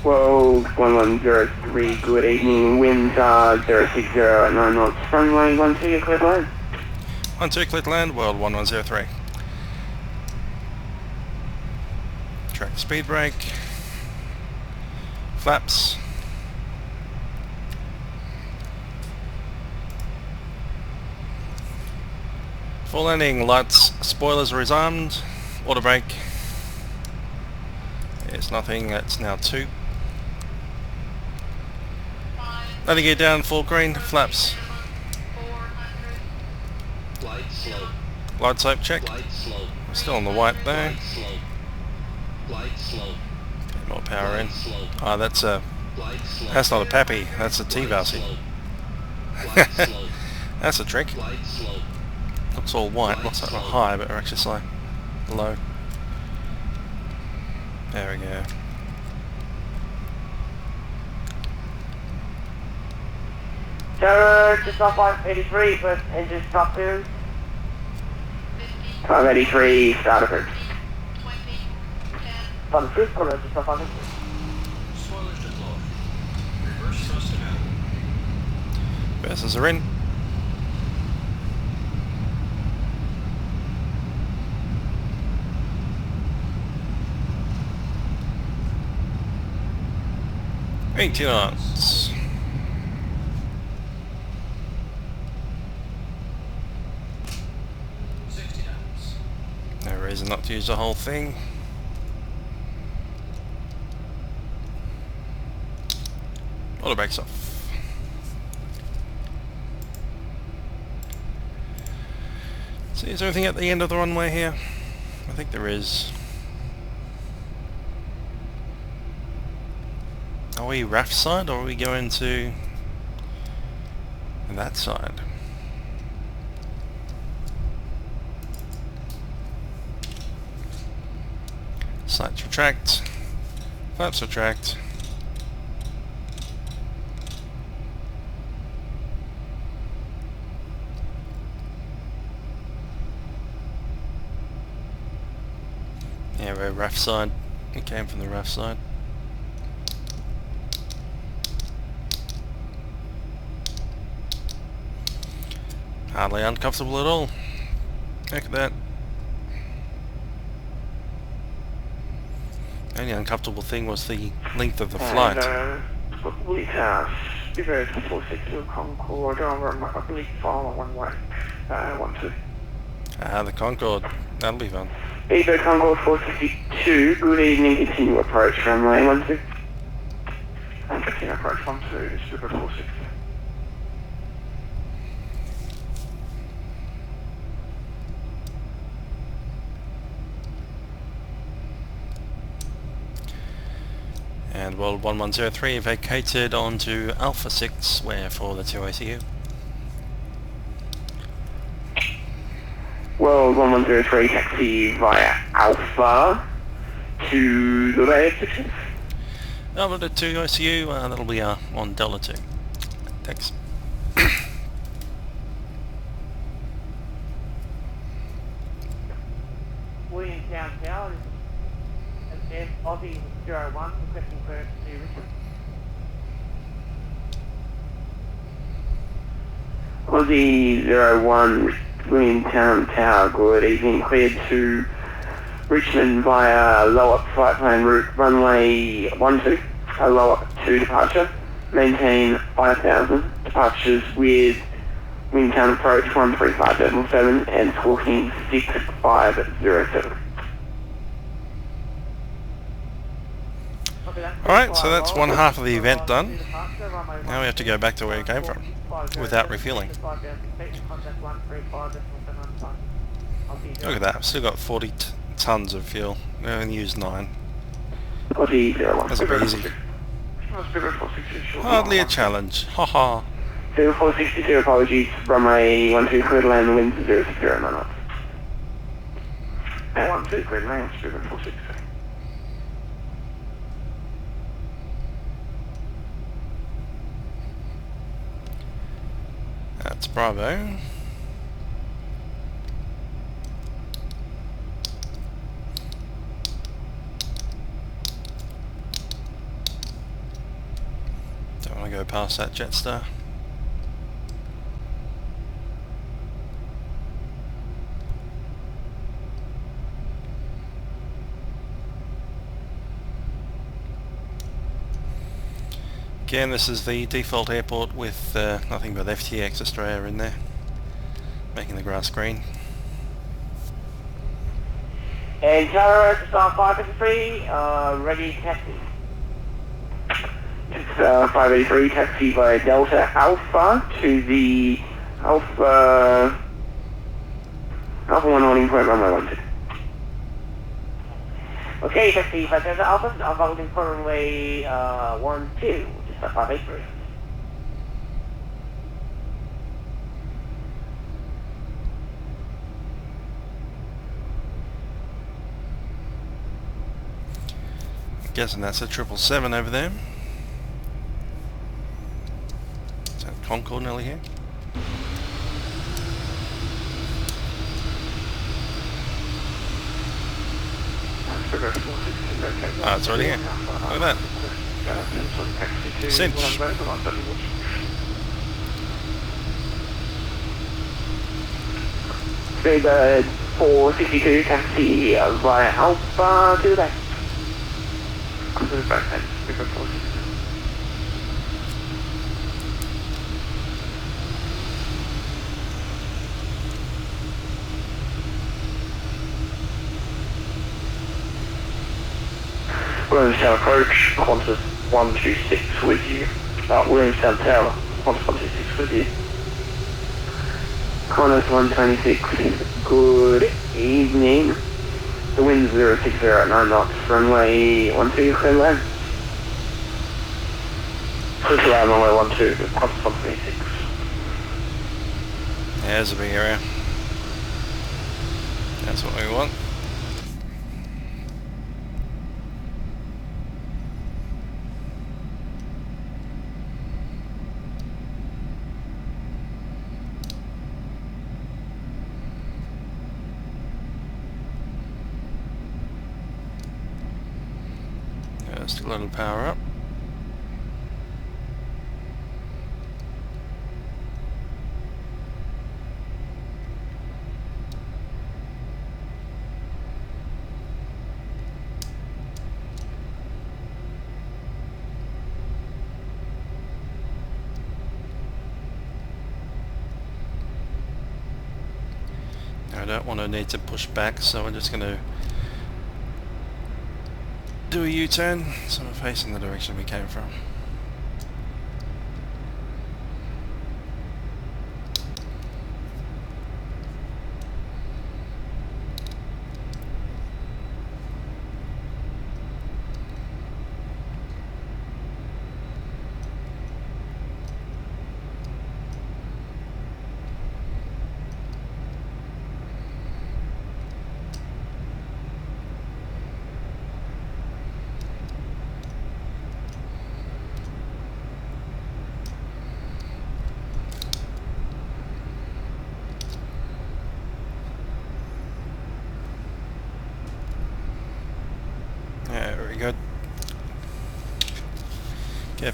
S5: World 1103, good evening. Winds are 060 at 9 knots. Runway 12, clear line.
S1: 12, clear to land, World 1103. Track speed brake. Flaps. Full landing, lights, spoilers are disarmed. Auto brake. There's nothing, that's now 2. Landing gear down, full green, flaps. Light slope check. We're still on the white there. Get more power in. Ah, that's not a Pappy, that's a T-Varsy. That's a trick. Looks all white, looks like high, but we're actually slightly low. There we go.
S5: Tower, just off 583, first engine stop soon. 583, start approach. 5 corner, just off 583.
S6: Spoilers deployed. Reverse thrust available.
S1: Verses are in. $80.
S6: 60 knots.
S1: No reason not to use the whole thing. Auto brakes off. So is there anything at the end of the runway here? I think there is. Are we RAF side or are we going to that side? Sights retract, flaps retract. Yeah, we're RAF side. It came from the RAF side. Hardly uncomfortable at all. Look at that. The only uncomfortable thing was the length of the flight.
S3: Tcas, beverage 460 Concord, over I believe follow one way, 12.
S1: The Concorde. That'll be fun.
S5: Beaver Concord 462, good evening, continue approach runway 12.
S3: And continue approach 12, super 460.
S1: And World 1103 vacated onto Alpha 6, where for the 2 ICU.
S5: World 1103 taxi via Alpha to the Bay of Tcas.
S1: Alpha to 2 ICU, that'll be on Delta 2. Thanks.
S7: Williamstown Tower, and Aussie 01, requesting clearance to Richmond.
S5: Aussie 01, Williamstown Tower, good evening, cleared to Richmond via lower flight plan route runway 12, a lower 2 departure, maintain 5,000, departures with Williamstown approach 135.7 and talking 6507.
S1: Alright, so that's one half of the event done. Now we have to go back to where it came from, without refueling. Look at that, I've still got 40 tons of fuel. I only used 9. That's a bit easy. Hardly a challenge. Haha.
S5: 0462, apologies, runway 12, clear to land, wind 060 knots. 12, clear to land, 0462.
S1: That's Bravo. Don't want to go past that Jetstar. Again, this is the default airport with nothing but FTX Australia in there, making the grass green.
S5: And Tower to star 583, ready taxi. It's 583 taxi by Delta Alpha to the Alpha 1 holding point runway 12. Okay, taxi by Delta Alpha holding point runway 12, just 583.
S1: Guessing that's a 777 over there. Is that Concorde nearly here? Ah, it's already here. Look at that. Cinch.
S5: Freebird 462 taxi via Alpha to the back. To the back then, Freebird 462. Williamstown approach, Qantas 126 with you. Williamstown Tower, Qantas 126 with you. Qantas 126, good evening. The wind's 060 at 9 knots, runway 12, clear to land. Clear to land, runway 12, Qantas 126.
S1: Yeah, there's a big area. That's what we want. Just a little power up. I don't want to need to push back, so we're just going to do a U-turn, so we're facing the direction we came from.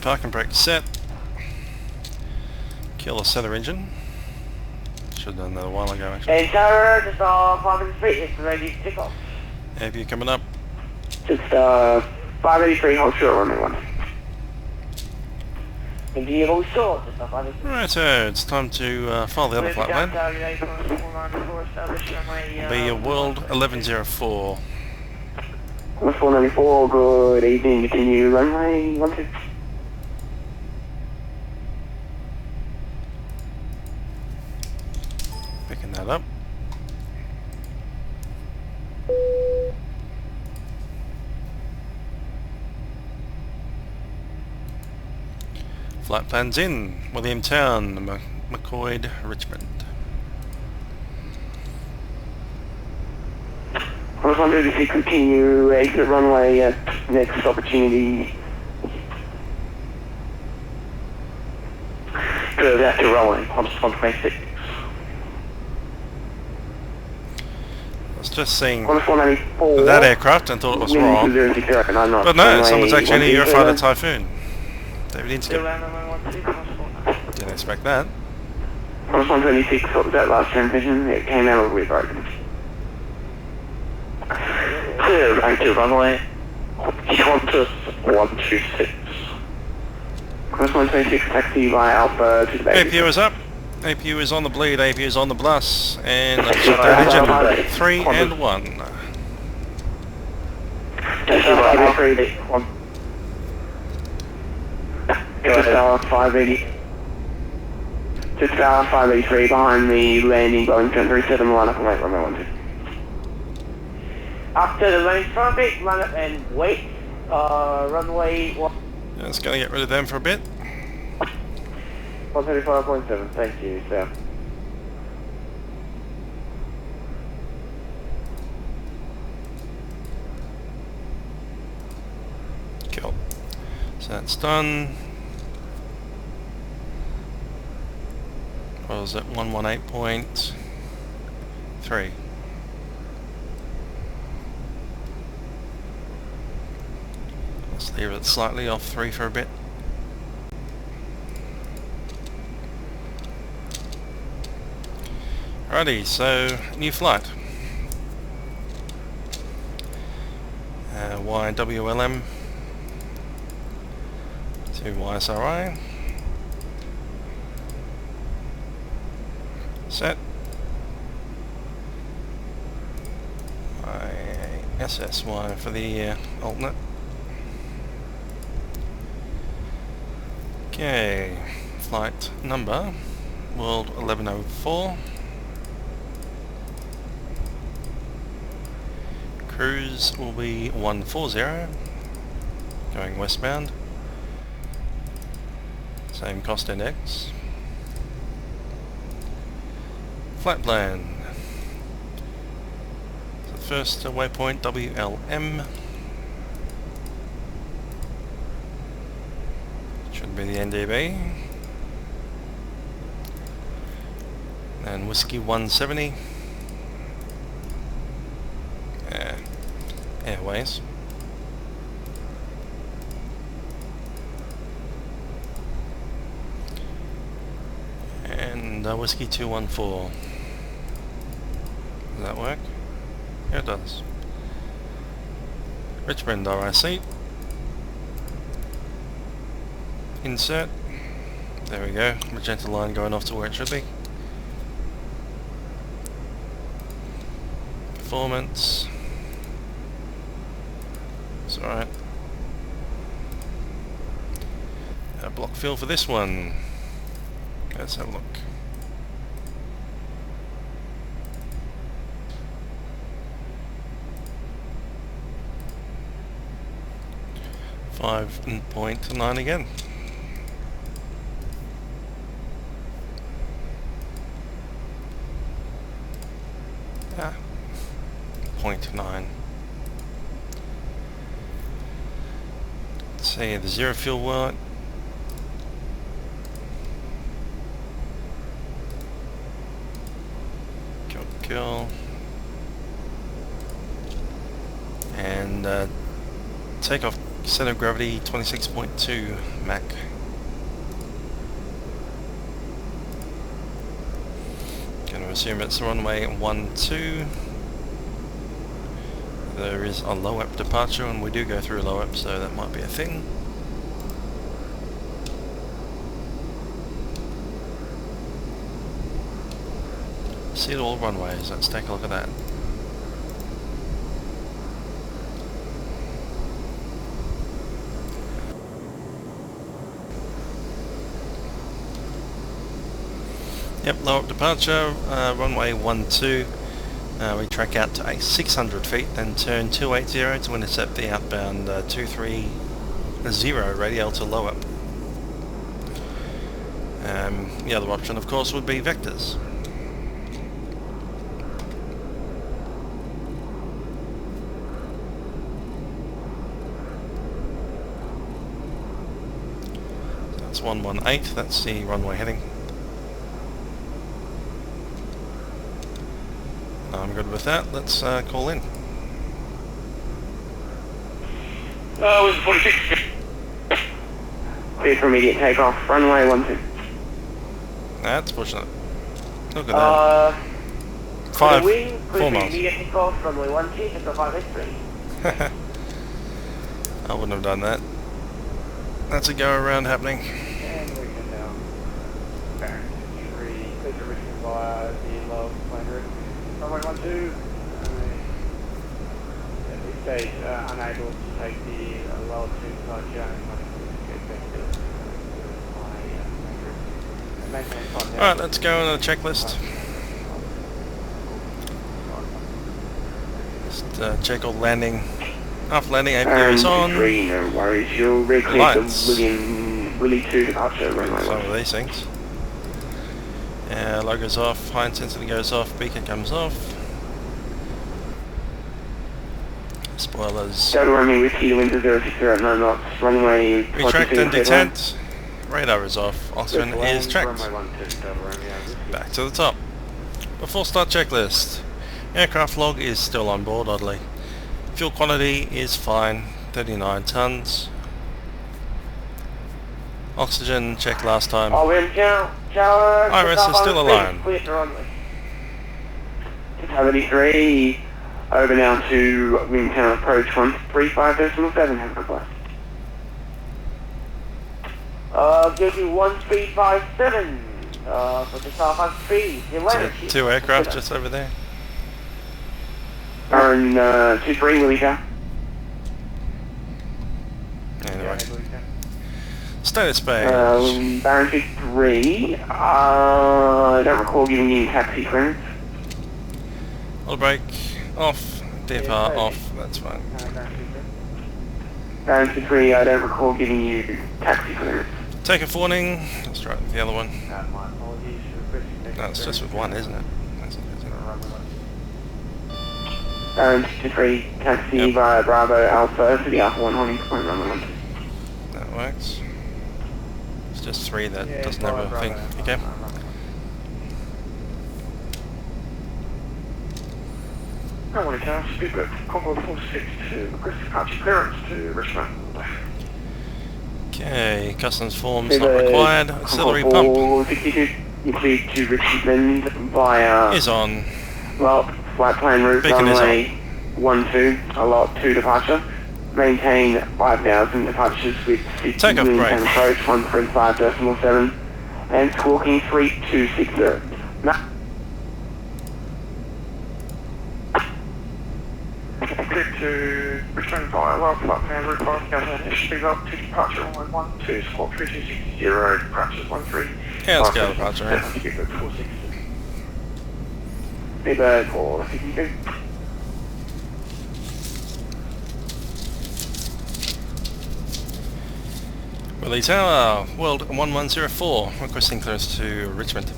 S1: parking brake set. Kill the center engine. Should have done that a while ago actually.
S2: And Tower, just 583, it's ready to take off.
S1: Have you coming up?
S5: Just 583, hold short, runway 1.
S2: And do you hold short, just 583?
S1: Right, so it's time to follow the other flight plan. Be a World 1104.
S5: 494, good evening, continue runway 12.
S1: Picking that up. Flight plans in. Williamtown, McCoy, Richmond.
S5: 136, continue exit runway, next opportunity. Curve out to runway, on 126.
S1: I was just seeing
S5: 494.
S1: that aircraft and thought it was wrong. But no, someone's actually a Eurofighter Typhoon. David Inskip. Didn't expect that.
S5: 126, what was that last transmission? It came out a little bit broken. Clear, rank to runway. Qantas 126. Qantas 126, taxi by Alpha to the back.
S1: APU is up. APU is on the bleed. APU is on the bus. And let's shut down engine. 3 and 1.
S5: Taxi by Alpha 1. Just 580. Just 583 behind the landing, Wellington 37, line up and wait, runway 12.
S2: After the running traffic, run up and wait. Runway 1.
S1: Yeah, it's going to get rid of them for a bit.
S5: 135.7, thank you, sir.
S1: Cool. So that's done. What was it? 118.3. Let's leave it slightly off 3 for a bit. Alrighty, so new flight. YWLM to YSRI. Set. SSY for the alternate. Okay, flight number World 1104. Cruise will be 140, going westbound. Same cost index. Flight plan. So first waypoint WLM. Should be the NDB. And Whiskey 170. Airways. And Whiskey 214. Does that work? Yeah, it does. Richmond RIC. Insert. There we go. Magenta line going off to where it should be. Performance. It's alright. Block fill for this one. Let's have a look. .9 again. Ah, 0.9. Let's see the zero fuel work. Kill. And takeoff Center of gravity 26.2 Mach. Going to assume it's runway 12. There is a low up departure, and we do go through low up, so that might be a thing. See all runways, let's take a look at that. Yep, low up departure, runway 12. We track out to 600 feet, then turn 280 to intercept the outbound 230 radial to low up. The other option, of course, would be vectors. That's 118, that's the runway heading. I'm good with that, let's call in.
S5: Was 46. Clear for immediate takeoff, runway 12.
S1: That's pushing it. Look at that. 4 miles.
S2: Immediate takeoff, runway 12, just a 583.
S1: I wouldn't have done that. That's a go around happening.
S4: And we can now Baron 3, clear to Richmond via the low plane route. Runway 12, at this stage unable to take the lower 2 departure and not get back to my main route.
S1: Alright, let's go on the checklist. Just check all landing. After landing, APU is on.
S5: 3, no worries, you'll reclear
S1: Lights.
S5: the Willie 2 departure, runway
S1: Some
S5: 12.
S1: of these things. Logo's off, high intensity goes off, beacon comes off. Spoilers.
S5: Delta Romeo Whiskey, wind 060 at 9 knots, runway 22.
S1: Retract and detent. Radar is off. Oxygen is tracked.
S5: Runway 12, Delta Romeo Whiskey.
S1: Back to the top. Before start checklist. Aircraft log is still on board, oddly. Fuel quantity is fine, 39 tons. Oxygen checked last time. Iris is still aligned.
S5: 73, over now to Wingtown Approach 135.7, have a blast.
S2: Give you 1357, for the south on speed,
S1: So 2 aircraft just over there.
S5: Baron 23, Willie Cow.
S1: Anyway. Status page.
S5: Baron 23, I don't recall giving you taxi clearance.
S1: Auto brake off. DFR off. That's fine.
S5: Baron 23, I don't recall giving you taxi clearance.
S1: Takeoff warning. Let's try the other one.
S4: My apologies for requesting
S1: No, it's just with one, isn't it? That's interesting.
S5: Baron 23, taxi via Bravo Alpha to the Alpha 1 holding point, runway 12.
S1: That works. It's just 3 that doesn't have a thing. Okay.
S5: I want to count speed with Congo 462, request departure clearance to Richmond.
S1: Okay, customs forms not required. Auxiliary pump
S5: 462, you clear to Richmond via
S1: is on.
S5: well, flight plan route
S1: Beacon is
S5: runway 12, a lot 2 departure. Maintain 5,000 departures with 50
S1: Takeoff
S5: million
S1: brake.
S5: approach 135.7 and squawking 3260. Clear to Richmond via well flight plan route 5,000 speed up to departure runway 12, squawk 3260, departures 13.
S1: Yeah, let's go departure.
S5: Speedbird 460. Speedbird 462.
S1: Willie Tower, World 1104, requesting clearance to Richmond.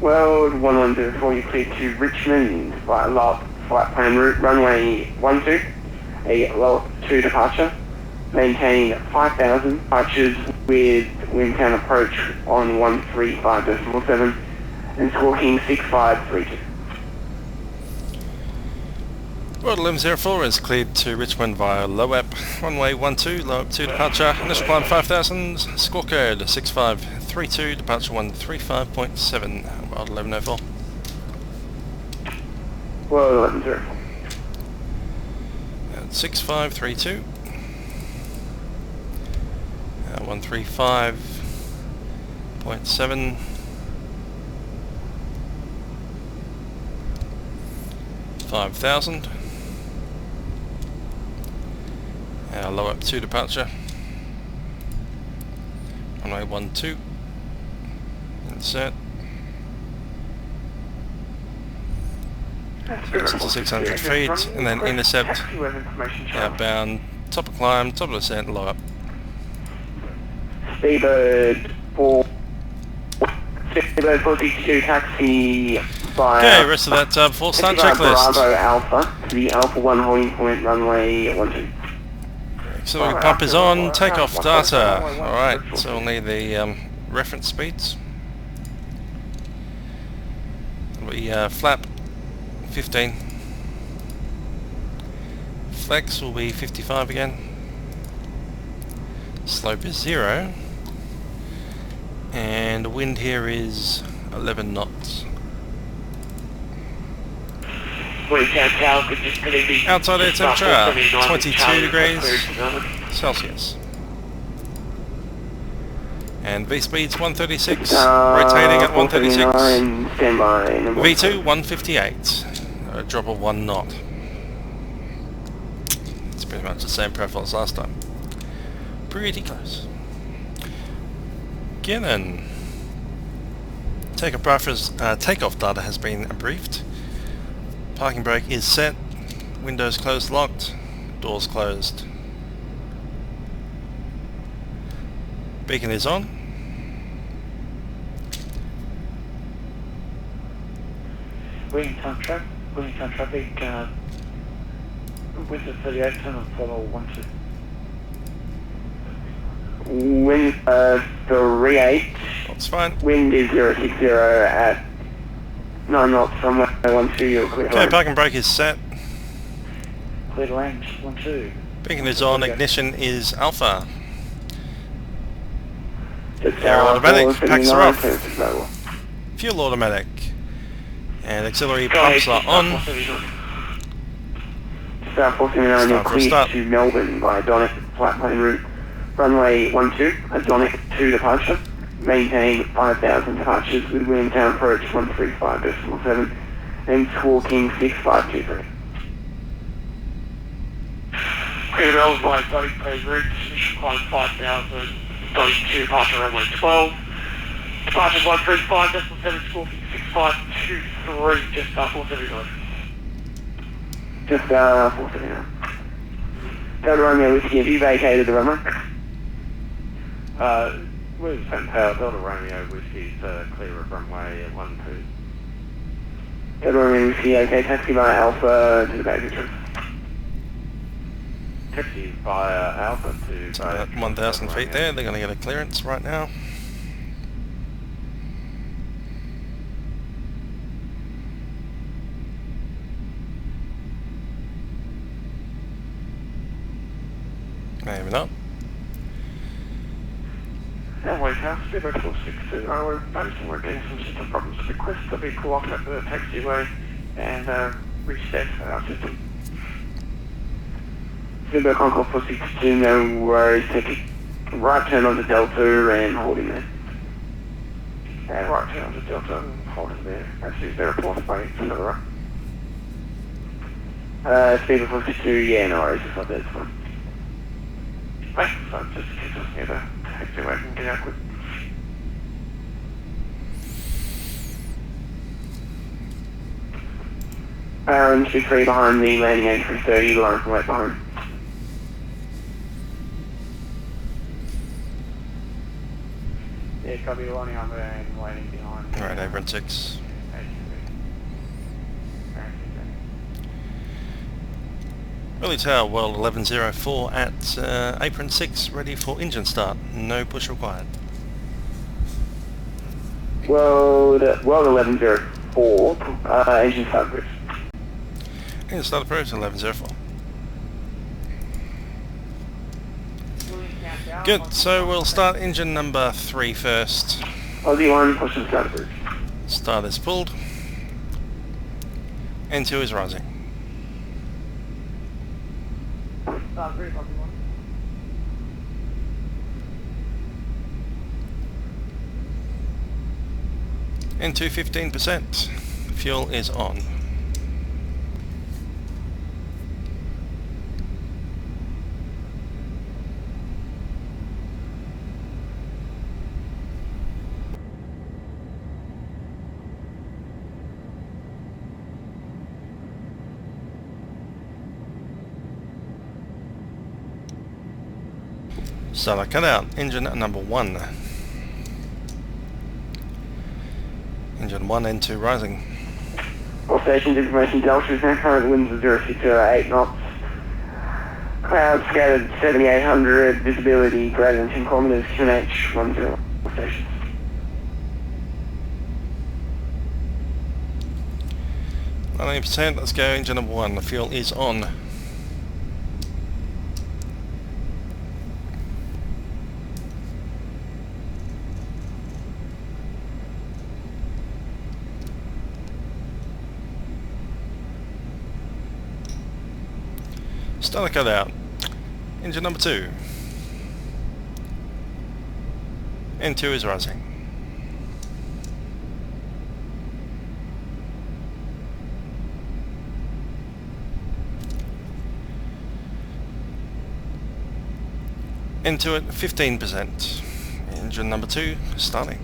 S5: World 1104, you clear to Richmond via lot flight plan route runway 12, a lot 2 departure. Maintain 5,000 departures with Wingtown approach on 135.7 and squawking 6532.
S1: YWLM is cleared to Richmond via low up, runway 12, low up 2 departure, initial climb 5000, score code 6532, departure 135.7, YWLM
S5: 1104.
S1: 6532, 135.7, 5000. Low up 2 departure, runway 12, insert, 6 to 600 feet, and then intercept, outbound, top of climb, top of descent, low up.
S5: Speedbird 462 taxi by...
S1: Okay, rest of that full start checklist.
S5: Bravo Alpha to the Alpha 1 holding point, runway 12.
S1: Auxiliary pump is on, takeoff data. Alright, so we'll need the reference speeds. We flap 15. Flex will be 55 again. Slope is 0. And the wind here is 11 knots. Outside air temperature 22 degrees Celsius. And V speed's 136, rotating at 136. V2 158, a drop of 1 knot. It's pretty much the same profile as last time. Pretty close. Again, takeoff data has been briefed. Parking brake is set, windows closed locked, doors closed. Beacon is on.
S4: Wing time traffic, with the 38 turn on follow 12.
S5: Wind 38.
S1: That's fine.
S5: Wind is 060 at 9 knots from 12. You're clear.
S1: Okay, parking brake is set.
S4: Clear to land 12.
S1: Beacon is on, ignition is alpha.
S5: Just
S1: Air automatic, packs are off.
S5: 479.
S1: Fuel automatic. And auxiliary pumps are on.
S5: Star 479, you're
S1: Start for a
S5: clear
S1: start.
S5: to Melbourne by Donic flight plane route. Runway 12, a Donic 2 departure. Maintain 5,000 departures with Williamstown approach 135.7 and squawking 6523.
S3: Clear by Donic plane route, initial climb 5,000, Donic 2 departure runway 12. Departure 135.7, squawking 6523, just 479.
S5: Just 479. Delta Romeo Whiskey, have you vacated the runway?
S3: With St. Power, Delta Romeo Whiskey, clear of runway 12.
S5: Delta Romeo Whiskey, okay, taxi by Alpha to the baggage room.
S3: Taxi via Alpha to...
S1: So about 1,000 feet there, they're going to get a clearance right now. Maybe not.
S3: Runway House, 0462, we're noticing we're getting some system problems. Request that we pull off at the taxiway and reset our system.
S5: Zimbo Concord 462, no worries, take a right turn onto Delta and hold him there.
S3: And right turn onto Delta and hold it there. Actually, is there a fourth way to the right?
S5: Speedbird 462, yeah, no worries, it's not there, it's fine.
S3: Right, so just keep us near the taxiway and get out quick.
S5: Baron 23 behind the landing age 330, line from right behind.
S4: Yeah, copy, lining up and waiting behind.
S1: Alright, Apron 6. Early Tower, World 1104 at Apron 6, ready for engine start. No push required.
S5: World 1104, engine start groups.
S1: Engine start approach 1104. Good, so we'll start engine number 3 first.
S5: Aussie 1, push and start approach.
S1: Start is pulled. N2 is rising.
S7: Start approach, Aussie 1.
S1: N2 15%. Fuel is on. Starter cut out. Engine number 1. Engine 1 and 2 rising.
S5: All stations, information Delta is now current winds of 0608 knots. Clouds scattered 7800, visibility greater than 10 kilometers, QNH 10. All stations.
S1: %. Let's go. Engine number 1. The fuel is on. Starter cut out. Engine number 2. N2 is rising. N2 at 15%. Engine number 2 starting.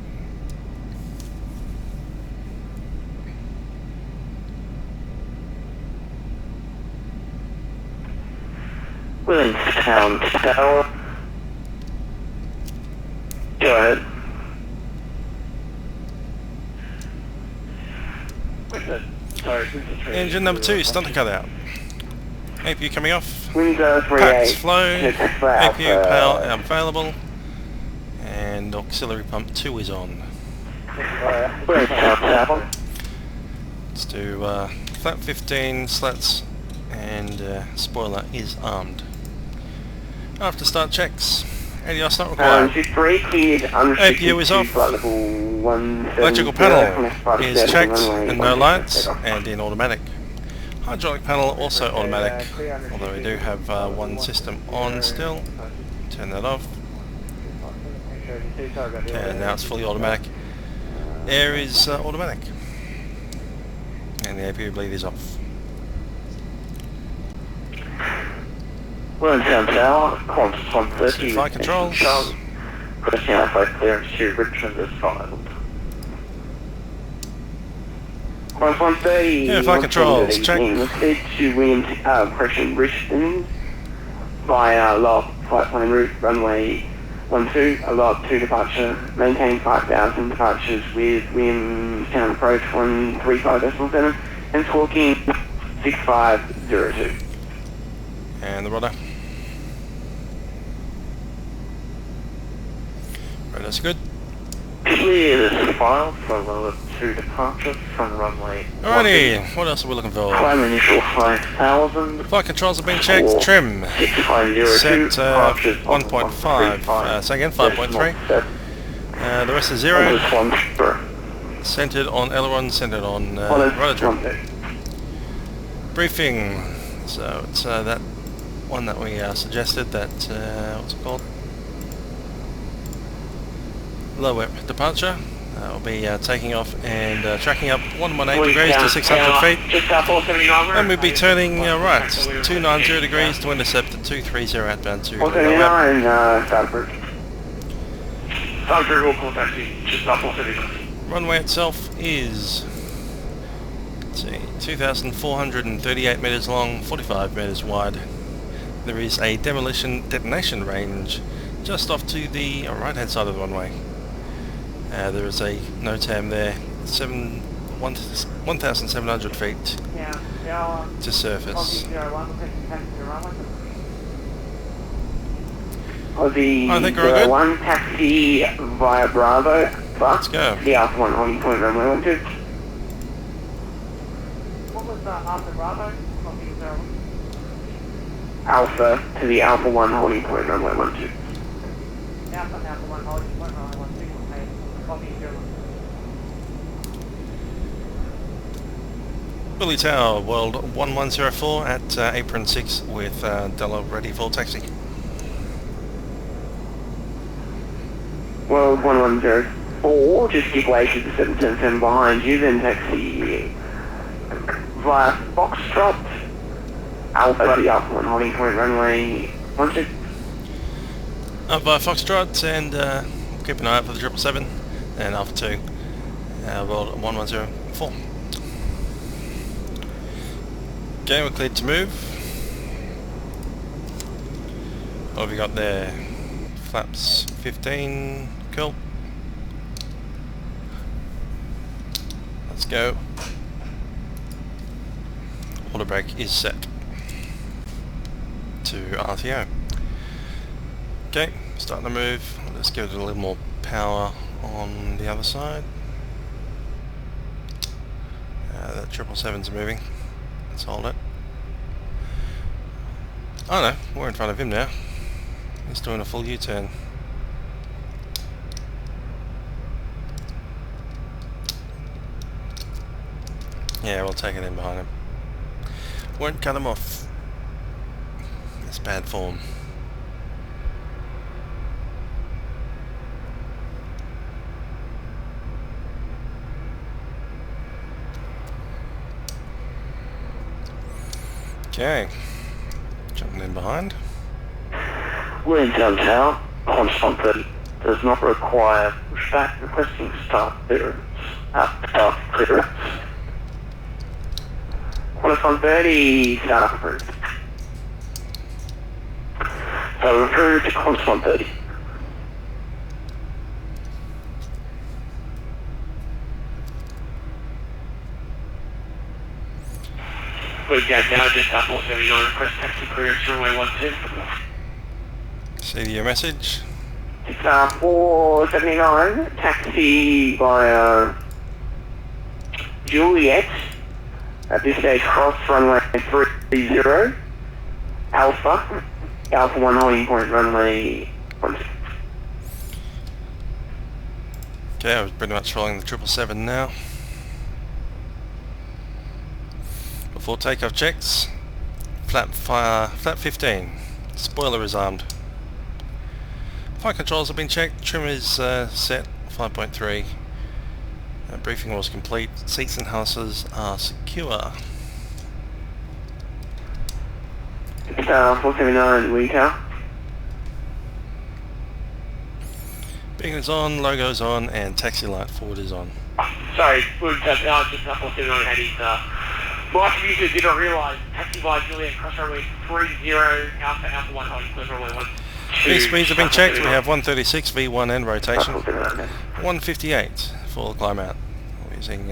S5: Williamstown Tower. Go ahead.
S1: Engine number 2, starter cut out. APU coming off.
S5: Window 38.
S1: Packs flow. APU power available. And auxiliary pump 2 is on.
S5: Williamstown Tower.
S1: Let's do flap 15 slats, and spoiler is armed. After start checks, ADR's not required. APU is off. Electrical panel is checked and no lights and in automatic. Hydraulic panel also automatic, although we do have one system on still. Turn that off. And now it's fully automatic. Air is automatic. And the APU bleed is off.
S5: Williamstown Tower, Qantas 130.
S1: Flight controls.
S5: Question out flight clearance to Richmond is filed. Qantas 130.
S1: Yeah, flight controls, check.
S5: Proceed to Richmond via lower flight plan route, runway 12, allowed 2 departure, maintain 5,000 departures with Williamstown approach 135.7 and squawking 6502.
S1: And the rudder. Rudder's good.
S5: Clear this file for lower 2 departure from runway.
S1: Alrighty, what else are we looking for?
S5: Climb initial 5,000.
S1: Flight controls have been checked. Trim. Set 1.5. So again, 5.3. The rest is 0. Centered on aileron, centered on rudder trim. Briefing. So it's that one that we suggested, that, what's it called? Low whip departure. We'll be taking off and tracking up 118 degrees to 600 feet. And we'll be turning right 290 degrees to intercept at 230 outbound to runway itself is, let's see, 2,438 metres long, 45 metres wide. There is a detonation range just off to the right hand side of the runway. There is a NOTAM there, 1,700 feet to surface.
S5: I
S1: think we're good.
S5: One taxi via Bravo.
S1: Let's go.
S5: The Alpha 1 on point runway 12.
S7: What was after Bravo?
S3: Alpha to the Alpha 1 holding point, runway 12.
S7: Alpha 1 holding point, runway 12, okay. Copy, 0.
S1: Billy Tower, World 1104 at apron 6 with Della ready for taxi.
S3: World 1104, just keep way to the 777 behind you, then taxi via Foxtrot, Alpha to the Alpha 1 holding point, runway 12.
S1: Up by Foxtrot, and keep an eye out for the 777 and Alpha 2, World 1104. Okay, we're cleared to move. What have we got there? Flaps 15, cool. Let's go. Auto brake is set to RTO. Okay, starting to move. Let's give it a little more power on the other side. That 777's moving. Let's hold it. Oh no, we're in front of him now. He's doing a full U-turn. Yeah, we'll take it in behind him. Won't cut him off. That's bad form. Okay, jumping in behind.
S3: Williamstown Tower, constant 30, does not require pushback, requesting start clearance. Start clearance. Constant 30, start up approved. So approved to constant 30.
S5: We've got now just up 479, request taxi clearance, runway 12.
S1: See your message.
S3: 479, taxi via Juliet. At this stage, cross runway 30, Alpha 1 holding point, runway 12.
S1: Okay, I was pretty much following the 777 now. Before takeoff checks, flap 15, spoiler is armed. Flight controls have been checked, trim is set 5.3, briefing was complete, seats and harnesses are secure.
S3: 479, Weka.
S1: Beacon is on, logo is on, and taxi light forward is on.
S5: Sorry, Williamstown Tower, just up 479 had his light user didn't realise taxi via Juliet, cross runway 30, Alpha 1 holding point, runway 12.
S1: Speed speeds have been checked, we have 136 V1 and rotation, 158 for the climb out. We're using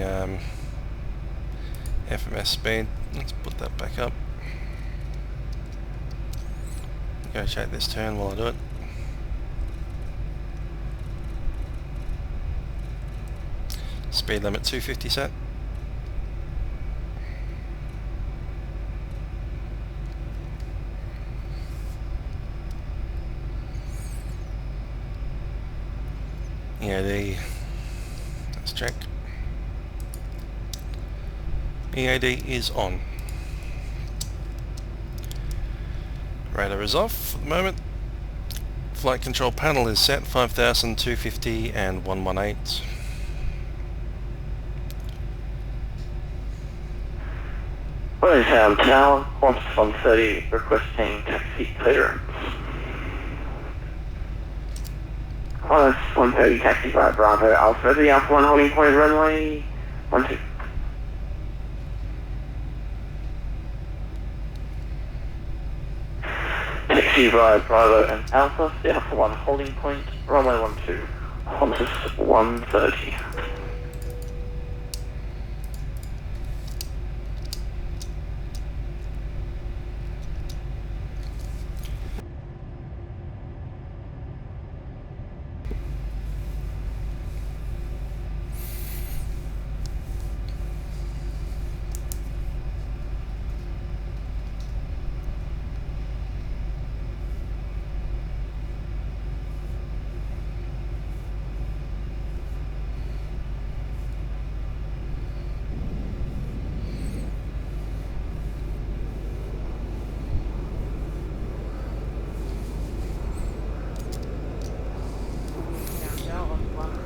S1: FMS speed. Let's put that back up. Negotiate this turn while I do it. Speed limit 250 set. EAD, let's check. EAD is on. Radar is off for the moment. Flight control panel is set 5,250 and 118.
S3: Williamstown Tower, Quantum 30, requesting taxi clearance. 130 taxi via Bravo Alpha, the Alpha 1 holding point, runway 12. Taxi via Bravo and Alpha, the Alpha 1 holding point, runway 12, Qantas 130.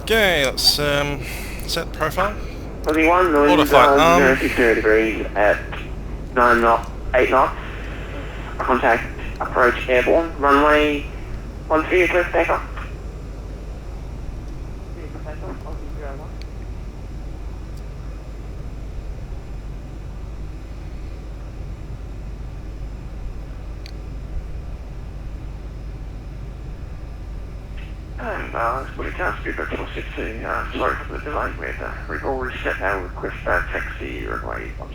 S1: Okay, let's set profile.
S5: Aussie 1, the
S1: Auto
S5: winds
S1: flight,
S5: are 060 degrees at 8 knots. Contact approach airborne. Runway 12, clear for takeoff. And we can't speak at 460. Sorry for the delay. We've already set now request taxi runway 12.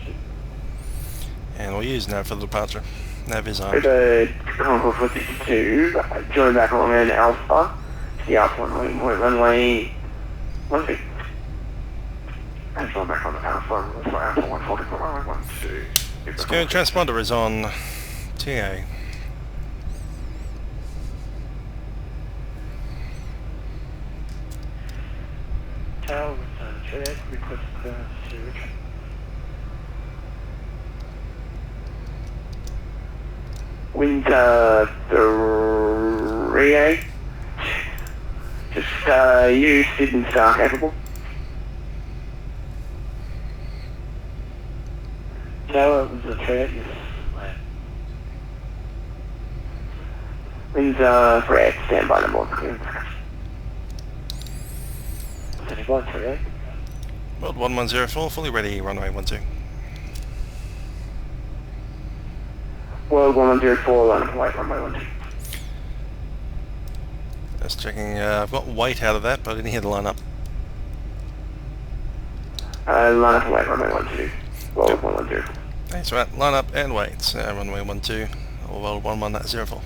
S1: And we'll use nav for the departure. Nav is on.
S5: Concourse 462, join back on land Alpha. The Alpha runway 12. And join back on the Alpha 140 runway 12.
S1: Let's go. Transponder is on TA.
S4: Tower with Tcas, request to Richmond.
S5: Wind 38. Just use Sydney Star capable.
S4: Tower with the Tcas, yes.
S5: Winds 38, stand by number 1.
S4: Standing by Tcas.
S1: World 1104, fully ready, runway 12.
S5: World 1104, line up white, runway 12.
S1: Just checking, I've got weight out of that, but I didn't hear the line up.
S5: Line up white, runway 12. World 110.
S1: Thanks for that. Line up and wait. Runway 12, or World 1104.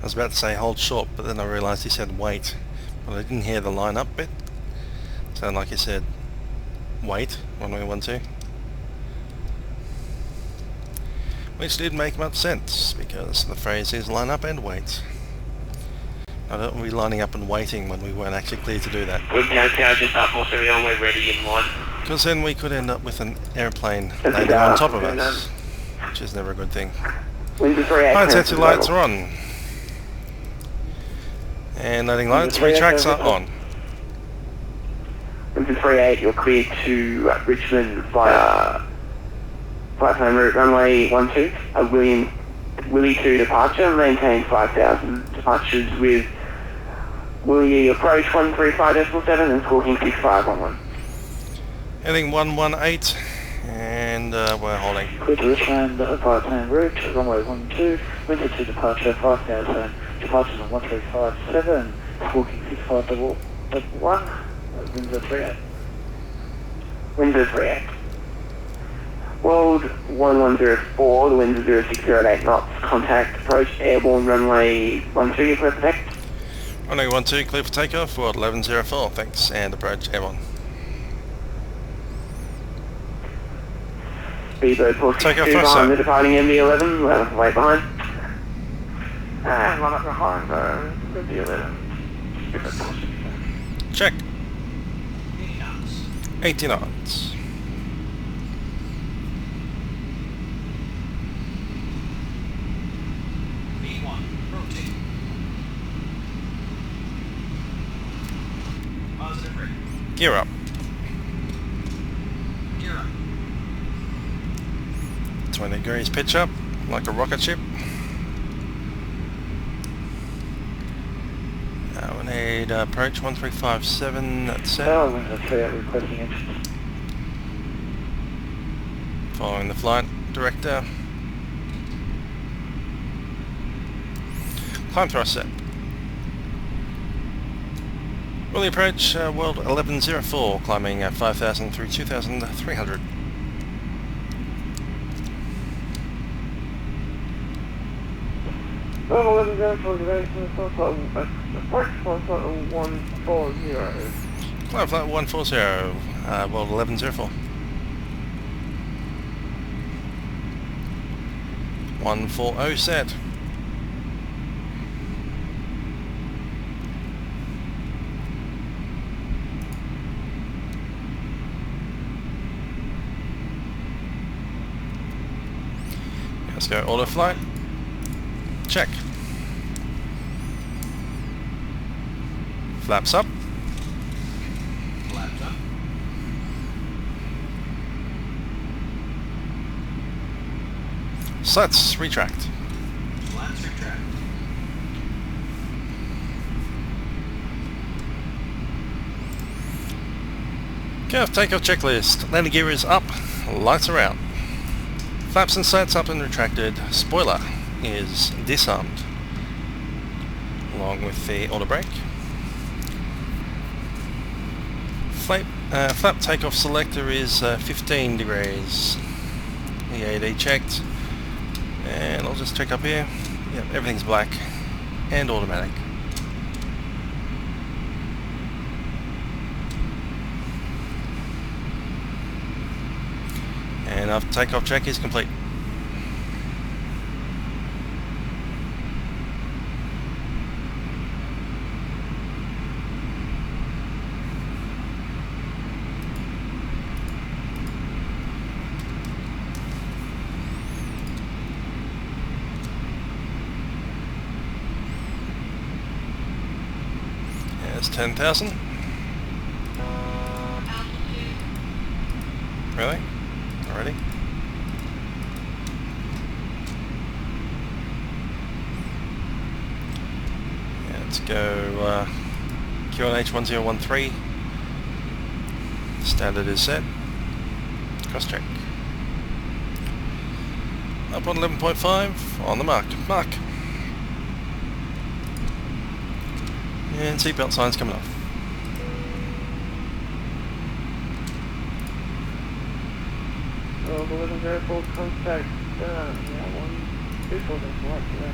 S1: I was about to say hold short, but then I realised he said wait. But I didn't hear the line up bit. Sounded like he said wait, runway 12. Which did make much sense, because the phrase is line up and wait. I don't want to be lining up and waiting when we weren't actually clear to do that.
S5: Wind tower just up, also runway ready in line.
S1: Because then we could end up with an airplane landing on top of us, which is never a good thing.
S5: Winds 38.
S1: Alright, safety lights are on. And landing lights, three tracks are on.
S5: Winds 38, you're clear to Richmond via flight plan route runway 12. Willie 2 departure, maintain 5,000 departures with Willie approach 135.7 and squawking 6511.
S1: Heading 118, and we're holding.
S4: Clear to Richmond, flight plan route, runway 12, winter to departure 5,000, departures on 1357, squawking 6511, winds 38.
S5: Winds 38. World 1104, the winds are 060 at 8 knots, contact approach airborne runway 12, you clear for takeoff.
S1: Runway 12, clear for takeoff, World 1104, thanks, and approach airborne.
S5: Speedbird 462 behind the departing MD11, way behind. And one up behind MD11.
S1: Check.
S6: 80 knots.
S1: 80 knots.
S6: V1, rotate. Positive rate.
S1: Gear up.
S6: Gear up.
S1: 20 degrees pitch up, like a rocket ship. We need approach 1357, that's set.
S4: Tower winds 38, requesting entry.
S1: Following the flight director. Climb thrust set. Willie approach World 1104, climbing 5,000 through 2,300.
S5: Well, 1104, approach 140.
S1: Climb flight 140, World 1104. 140 set. Let's go auto flight. check. Flaps up.
S6: Flaps up.
S1: Slats retract.
S6: Slats retract.
S1: YWLM Takeoff checklist. Landing gear is up. Lights are out. Flaps and slats up and retracted. Spoiler is disarmed, along with the auto brake. Flap takeoff selector is 15 degrees. The AD checked, and I'll just check up here. Yep, everything's black and automatic. And our takeoff check is complete. There's 10,000. Really? Already? Yeah, let's go QNH 1013. Standard is set. Cross check. Up on 11.5 on the mark. Mark. And seatbelt signs coming off.
S7: Oh, the 1104 contact, yeah, 124, that's right, yeah.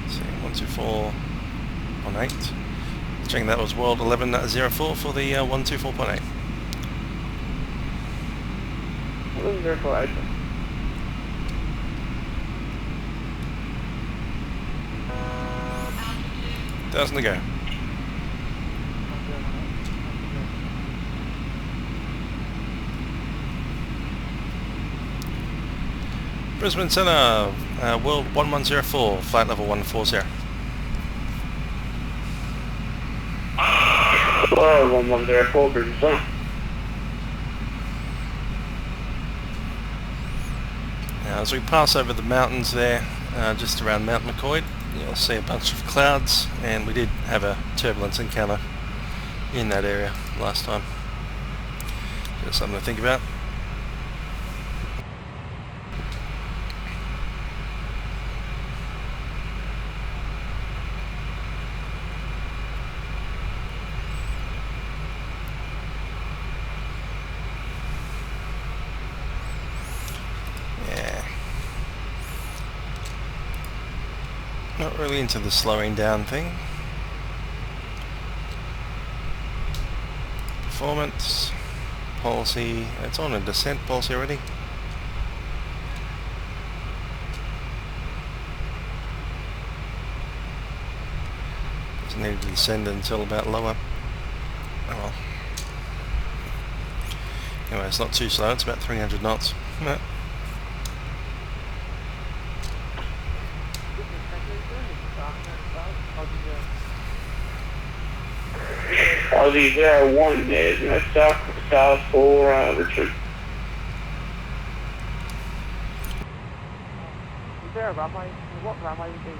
S1: See, 124.8. Checking that was World 1104 for the 124.8.
S7: 1104 open.
S1: 1,000 to go. Brisbane Centre, World 1104, flight level 140.
S5: World 1104, Brisbane Centre.
S1: Now, as we pass over the mountains there, just around Mount McCoy, you'll see a bunch of clouds, and we did have a turbulence encounter in that area last time. Just something to think about. Not really into the slowing down thing. Performance, policy, it's on a descent policy already. Doesn't need to descend until about lower. Oh well. Anyway, it's not too slow, it's about 300 knots. No.
S5: Aussie 01, there's no south for Richmond.
S7: Is there a runway? What runway would you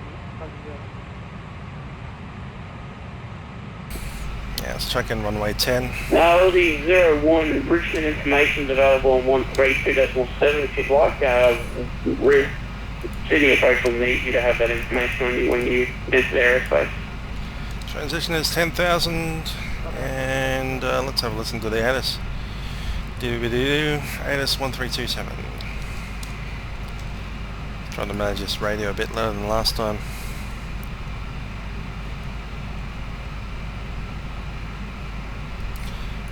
S1: Yeah, let's check in runway 10.
S5: Now, Aussie 01, Richmond information available on 132.7 if you'd like. Sydney approach will need you to have that information on you when you enter the airspace.
S1: Transition is 10,000, and let's have a listen to the ATIS. ATIS 1327. Trying to manage this radio a bit lower than last time.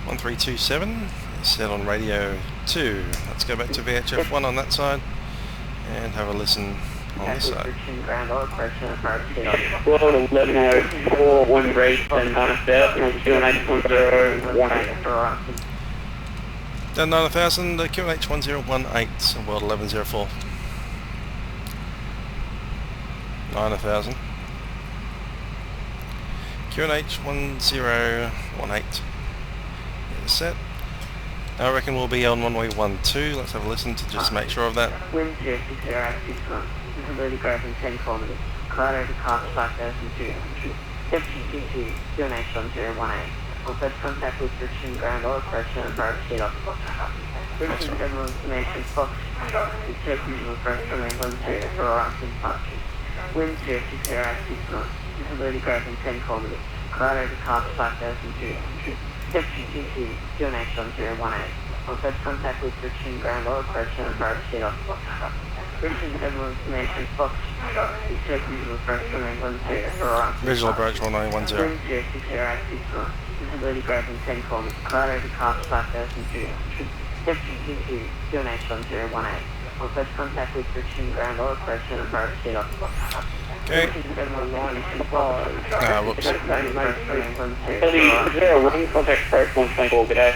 S1: (1327) is set on radio 2. Let's go back to VHF 1 on that side and have a listen on this side.
S5: World 1104, 1 race, and south, and 2 8.0, 1 8.
S1: Down 9000, QNH 1018, world 1104. 9000. QNH 1018. Is set. I reckon we'll be on runway 12. Let's have a listen to just make sure of that.
S2: Wind 060 visibility greater than 10 kilometers. Cloud over cast 5,200. FGCC, QNH 1018. Will first contact with Richmond ground oil pressure and prior speed off. Richmond general information Fox. Detect visual first from England 2 for Horizon departures. Wind 060 visibility greater than 10 kilometers. Cloud over cast 5,200. FGCC, QNH 1018. Will first contact with Richmond ground oil pressure and prior speed off. Richmond general information Fox. Detect visual first from England 2 for Horizon.
S1: Visual approach 1910.
S2: Wind 060 visibility greater than 10 kilometers. Cloud over cast 5,200. FGCC, QNH 1018. Will first contact with Richmond ground oil pressure and prior speed off.
S1: Okay.
S2: Whoops.
S5: Is there a running contact approach 124, good day?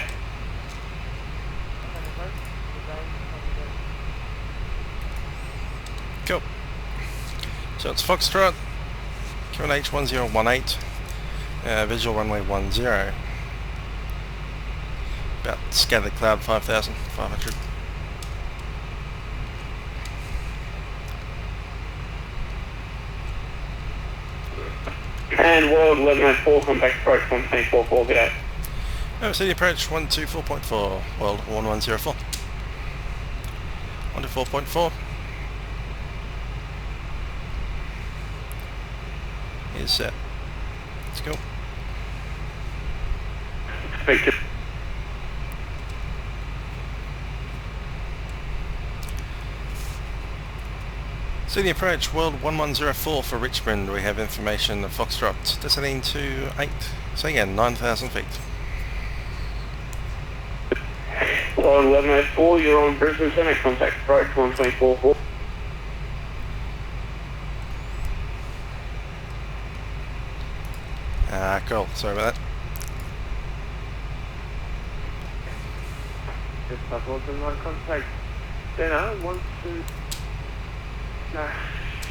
S1: Cool. So it's Foxtrot, QNH 1018, visual runway 10. About scattered cloud 5,500.
S5: And world 1104, contact approach 124, good day.
S1: City approach 124.4, world 1104. 124.4 is set. Let's go.
S5: Speak to
S1: City approach, world 1104 for Richmond. We have information of Foxtrot descending to 8, so again 9,000 feet.
S5: world 1104, you're on Brisbane Centre, contact approach 124.
S1: Cool, sorry about that.
S3: Just double the line contact. Dinner 12.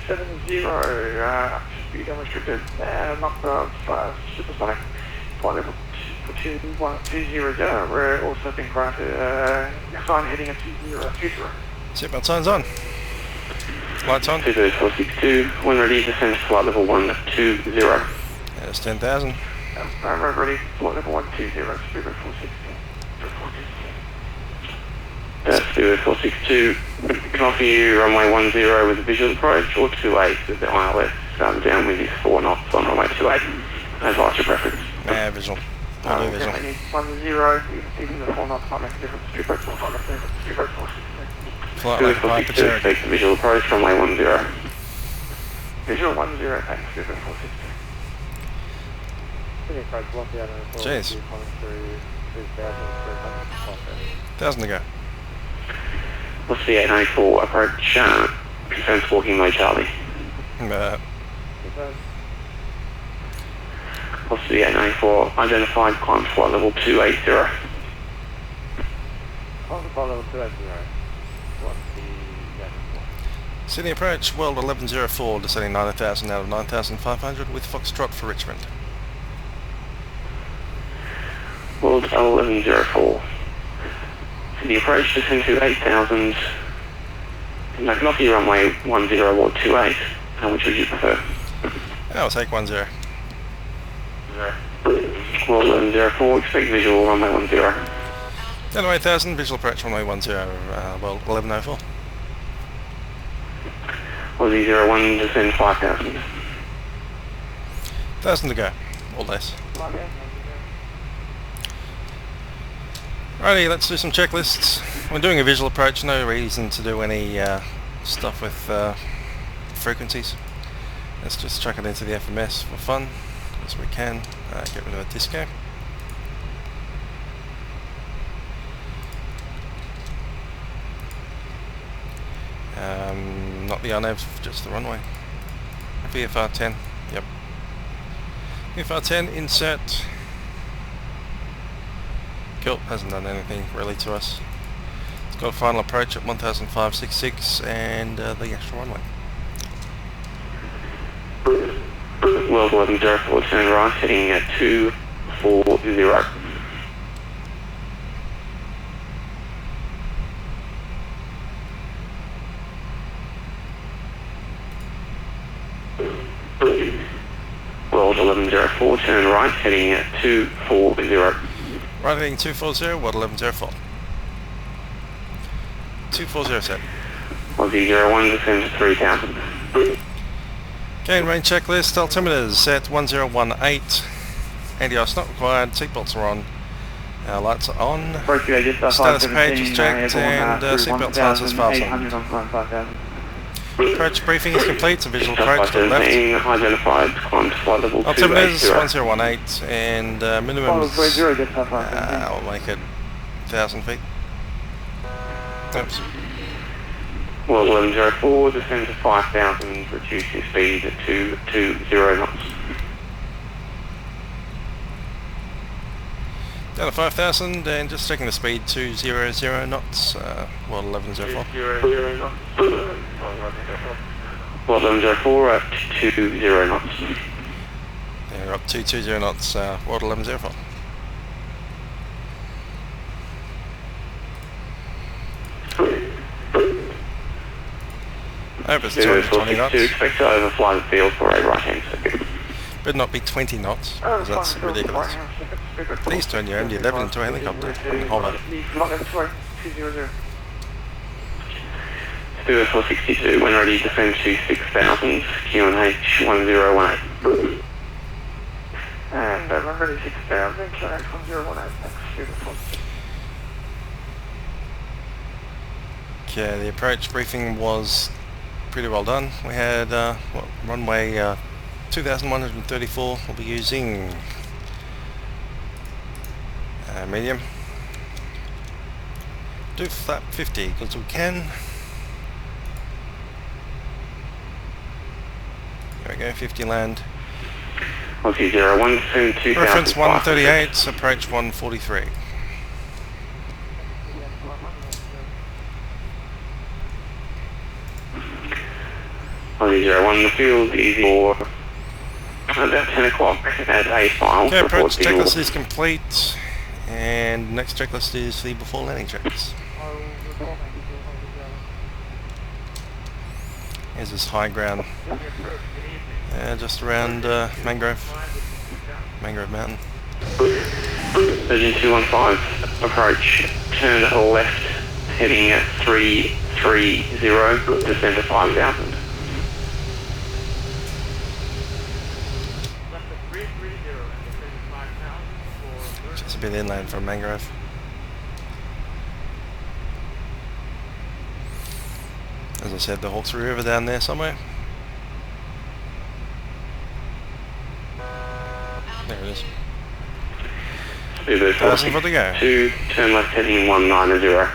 S3: 70, speed unrestricted, knockdown, supersonic, flight level 2120, we're also being granted, sign heading at 2020.
S1: Seatbelt signs on. Lights on.
S5: 20462, when ready, descend to flight level 120.
S1: There's 10,000.
S3: I'm ready, flight level 120, speed level 460.
S5: That's 20462. Can offer you runway 10 with a visual approach or 28 with the ILS downwind is 4 knots on runway 28. Advise your preference.
S1: Yeah, visual. I'll do visual.
S3: 10, even the 4 knots might make a difference. Speed level 460.
S1: Flight like a pipe
S5: 20462, take the visual approach runway 10.
S3: Visual 10, thanks, speed level 460.
S1: Jeez. 1,000 to go.
S5: What's the 894 approach? Confirms walking low Charlie. What's the 894 identified climb flight level 280?
S3: Flight level 280. What's the
S1: Sydney approach, world 1104, descending 90,000 out of 9,500 with Foxtrot for Richmond.
S5: World 1104. The approach descend to 8,000. No, can offer you runway 10 or 28. Which would you prefer?
S1: I'll take 10.
S5: World 1104, expect visual runway 10.
S1: Down to 8,000, visual approach runway 10, world 1104.
S5: Aussie 01, descend 5,000.
S1: 1,000 to go, or less. Righty, let's do some checklists. We're doing a visual approach, no reason to do any stuff with frequencies. Let's just chuck it into the FMS for fun, as we can. Get rid of a disco. Not the RNAV, just the runway. VFR 10, yep. VFR 10, insert. Cool, hasn't done anything really to us. It's got a final approach at 1,566 and the extra runway.
S5: World 1104, turn right, heading at 240. World 1104, turn right, heading at 240.
S1: Right heading 240, World 1104. 240 set.
S5: Aussie 01, descend to 3000.
S1: Gain range checklist, altimeters set 1018. Anti-ice not required, seatbelts are on. Our lights are on. Status page is checked and seatbelt signs is fastened. Approach briefing is complete, a visual approach to the left.
S5: Identified, climb to flight level 280.
S1: Altimeters 1018 and minimum is, I'll make it 1,000 feet. Oops.
S5: World 1104, descend to 5,000, reducing speed at 220 knots.
S1: Down to 5,000 and just checking the speed 200 knots, World 1104.
S5: 200 knots. World 1104 at 220 knots.
S1: Yeah, we're up to 220 knots, World 1104. Over 220 knots.
S5: Expect to overfly the field for a right-hand circuit.
S1: Better not be 20 knots, because that's ridiculous. Please turn your MD11 into a helicopter and hover.
S5: Stuart 462, when ready, descend to 6,000, QNH 1018.
S3: And when ready, 6,000, QNH 1018, beautiful.
S1: Okay, the approach briefing was pretty well done. We had runway 2,134. We'll be using medium. Do flap 50 because we can. There we go, 50 land.
S5: Aussie 01, descend 2,000.
S1: Reference 138, approach 143.
S5: Aussie 01, the field is for about 10 o'clock at a file.
S1: Okay, approach checklist is complete, and next checklist is the before landing checks. Here's this high ground, just around Mangrove Mountain.
S5: Virgin 215, approach, turn left, heading at 330, descend to 5,000.
S1: Just a bit inland from Mangrove. As I said, the Hawkesbury River down there somewhere. There it is. 1,000 foot to go.
S5: 2, turn left heading 190.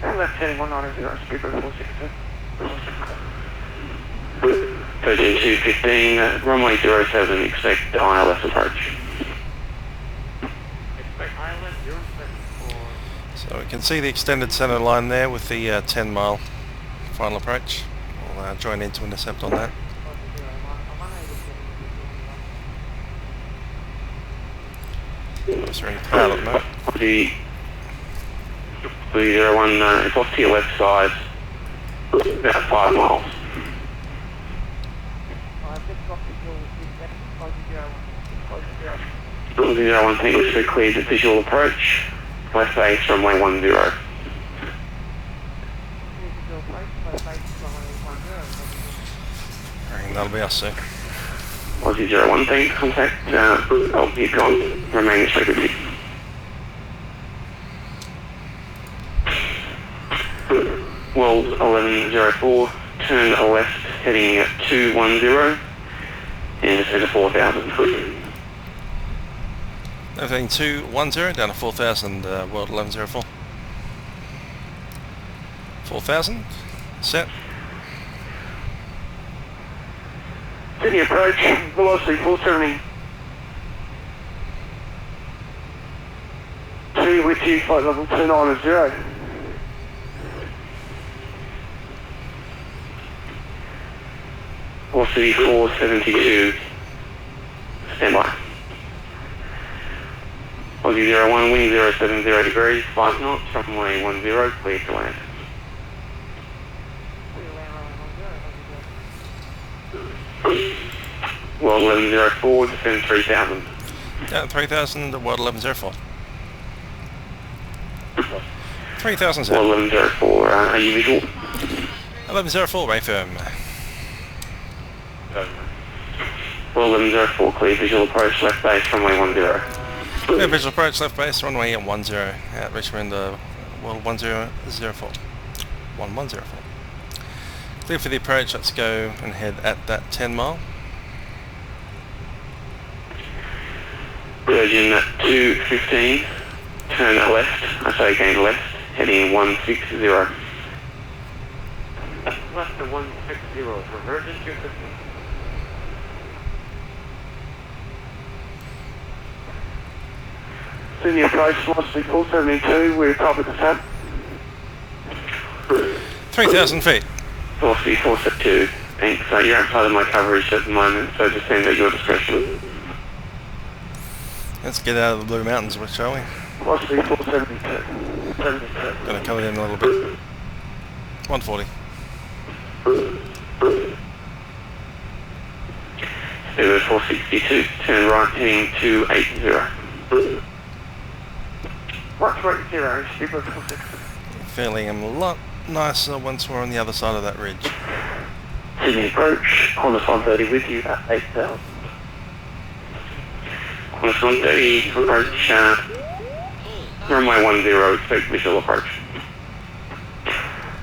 S3: And left heading 190, speedbird 462.
S5: Virgin 215, runway 07, expect ILS approach.
S3: Expect ILS 07 for...
S1: So we can see the extended centre line there with the 10 mile final approach. We'll join in to intercept on that. It's very cloud at the moment.
S5: The 01, it's off to your left side, about 5 miles. The 01 Tango 2 clears at visual approach, west base runway 10.
S1: I reckon that'll be us soon.
S5: Aussie 01 Tango, contact, you've gone, remain at frequency. World 1104, turn left heading at 210 and descend to 4,000.
S1: Everything 210 down to 4,000, World 1104. 4,000, set.
S3: City approach, velocity 470. Clear with you, flight level 290.
S5: Velocity 472. Stand by. Aussie 01, wind 070 degrees, 5 knots, runway 10, clear to land. World 1104, descend 3000.
S1: Down 3000 to World 1104. 3000
S5: World
S1: sir.
S5: 1104, are you visual?
S1: 1104, very firm.
S5: World 1104, clear visual approach, left base, runway 10.
S1: Yeah, visual approach, left base, runway 10 at Richmond, World 1004. 1104. Clear for the approach, let's go and head at that 10 mile.
S5: Virgin 215, turn left, I say again left, heading 160. Left to 160 for Virgin 215.
S3: Sydney approach, velocity 472, we're top of the sun.
S1: 3000 feet.
S5: Velocity 472, thanks. You're outside of my coverage at the moment, so descend at your discretion.
S1: Let's get out of the Blue Mountains, shall we?
S3: Velocity 472. 72.
S1: Gonna come it in a little bit. 140.
S5: Speedbird 462, turn right, heading 280.
S3: Right to 80, speedbird 462.
S1: Feeling a lot nicer once we're on the other side of that ridge.
S5: Sydney approach, Qantas 130 with you at 8000. Qantas 130, approach, runway 10, expect visual approach.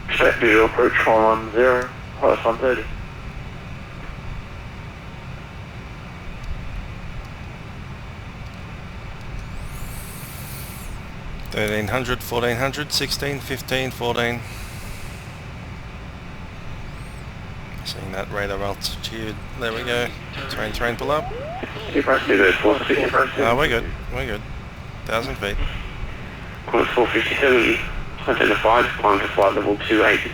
S3: Expect visual approach, 410, Qantas 130.
S1: $1,300, $1,400, 16, 15, 14. Seeing that radar altitude. There we go. Terrain, pull up.
S5: Speedbird 462.
S1: Oh, we're good. 1,000 feet.
S5: Qantas 457, identified, climb to flight level 280.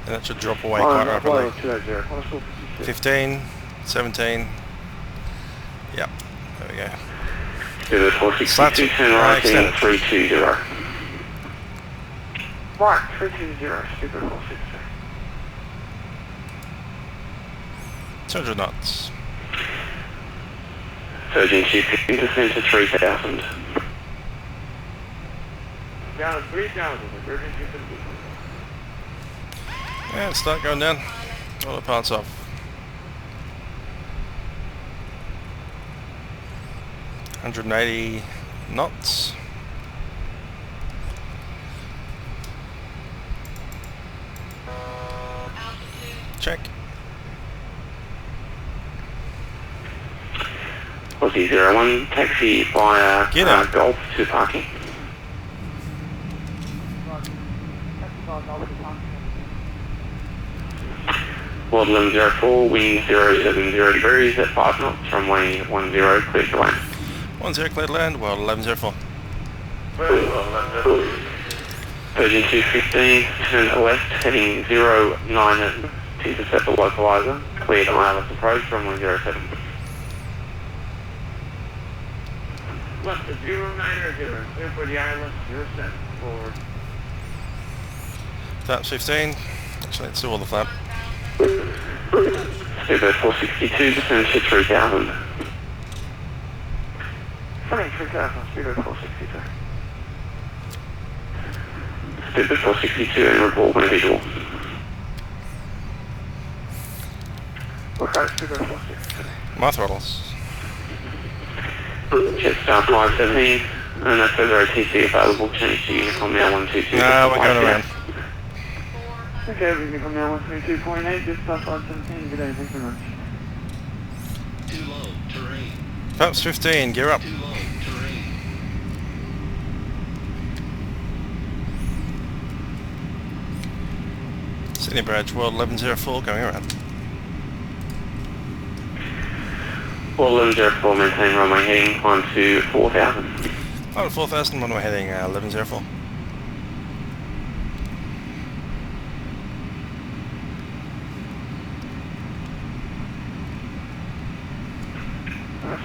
S1: And that should drop away quite rapidly.
S3: 280, Qantas 456.
S1: 15, 17. Yep. There we go.
S5: Speedbird 462, turn right, heading 320.
S3: Right, 320, speedbird 462.
S1: 200 knots.
S5: Virgin 215, descend to 3000.
S3: Down to 3,000, Virgin 215.
S1: And start going down. All the parts off. $180 knots. Check.
S5: Aussie 01, taxi via Golf to parking. World 1104, wind 070 degrees at 5 knots, runway 10, clear to land.
S1: 10 clear to land, World 1104.
S5: Virgin 215, turn left, heading 09 to intercept the localizer, clear to wireless approach, runway 07.
S3: Left to 09 clear for the island, 07, forward.
S1: Flaps 15. Actually, let's do all the flap.
S5: Speedbird 462, descend to 3000.
S3: Funny, 3,000, speedbird 462.
S5: Speedbird 462 and report when visual.
S3: Okay, speedbird 462.
S1: My throttles.
S5: Jetstar 517, and that's further OTC available, change to Unicom now 122.
S1: No, we're going around.
S3: Okay, we can come down 132.8, just stop 517, good day, thanks very much.
S6: Too low, terrain.
S1: Flaps 15, gear up.
S6: Too low, terrain.
S1: Sydney Bridge, World 1104, going around.
S5: World 1104, maintain runway heading, climb to 4000.
S1: Alright, 4000, when we're heading 1104.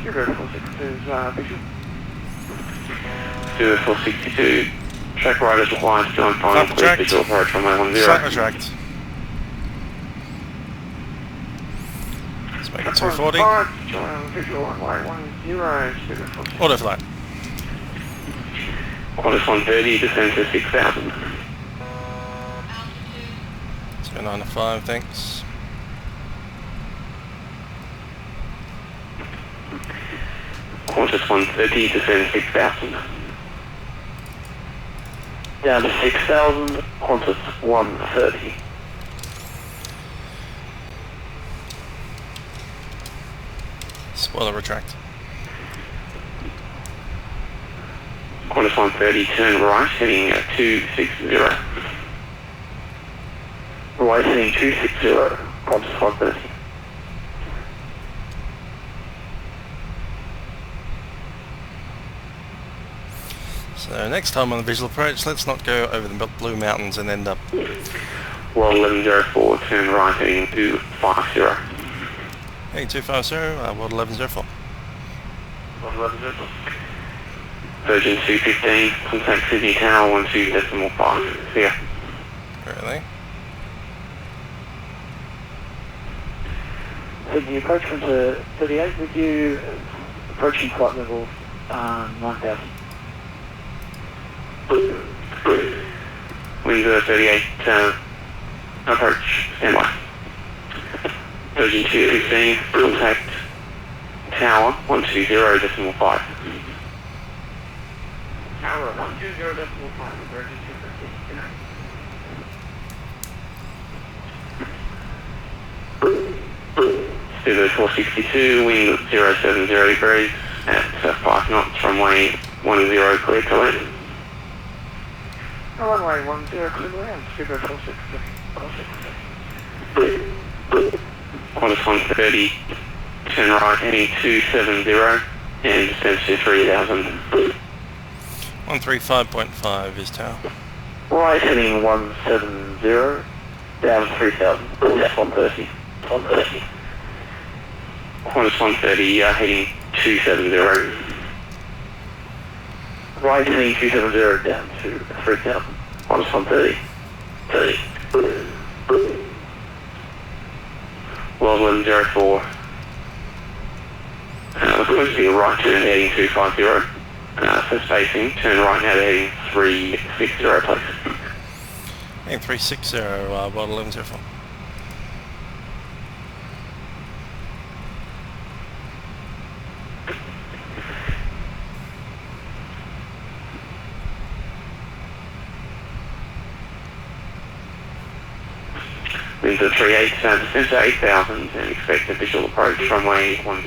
S3: Studio 462's visual.
S5: Studio 462, track right as required, still on time,
S1: Flat
S5: please
S1: tracked.
S5: visual approach runway 10.
S1: Slightly tracked. Let's make it 240.
S3: Visual runway 10, Studio 462.
S1: Auto flight.
S5: Qantas 130, descend to 6000.
S1: 295, thanks.
S5: Qantas 130, descend 6000.
S4: Down to 6,000, Qantas 130.
S1: Spoiler retract.
S5: Qantas 130, turn right, heading 260.
S4: Right heading 260, Qantas 130.
S1: So next time on the visual approach, let's not go over the Blue Mountains and end up...
S5: Well, 1104, turn right, heading 250.
S1: Heading 250, World 1104.
S5: Virgin 215, contact Sydney Tower 12.5. See ya.
S1: Really?
S4: Sydney approachment to 38 with you, approaching flight level 9,000.
S5: Windsor 38, approach, standby. Virgin 215, contact Tower 120.5.
S3: Tower 120.5, Virgin 215.
S5: Studio 462, wind 070 degrees at 5 knots, runway 10 clear to land.
S3: Runway 10, clear to land, Studio 462.
S5: Qantas 130, turn right, heading 270, and descend to 3000.
S1: 135.5 is tower.
S4: Right heading 170, down 3,000, Qantas 130. 130.
S5: Qantas 130, heading 270.
S4: Right heading 270, down to 3,000, Qantas 130. 30.
S5: World 1104. We're supposed to be a right turn heading 250. So spacing, turn right now to heading 360, please.
S1: Heading 360, World 1104.
S5: Windsor 38, descend to 8000 and expect a visual approach runway 10.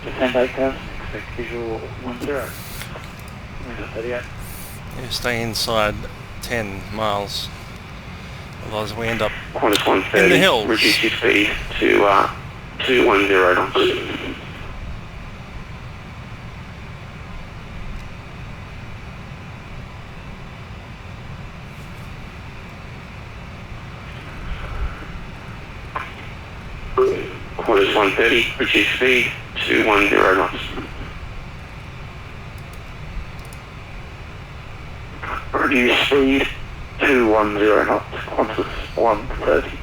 S4: Descend 8,000, expect visual 10. Windsor 38.
S1: You stay inside 10 miles, otherwise we end up
S5: Qantas 130,
S1: in the hills.
S5: reduce your speed to 210 knots. Qantas 130, reduce speed to 10 knots.
S4: Reduce speed to 10 knots, Qantas 130.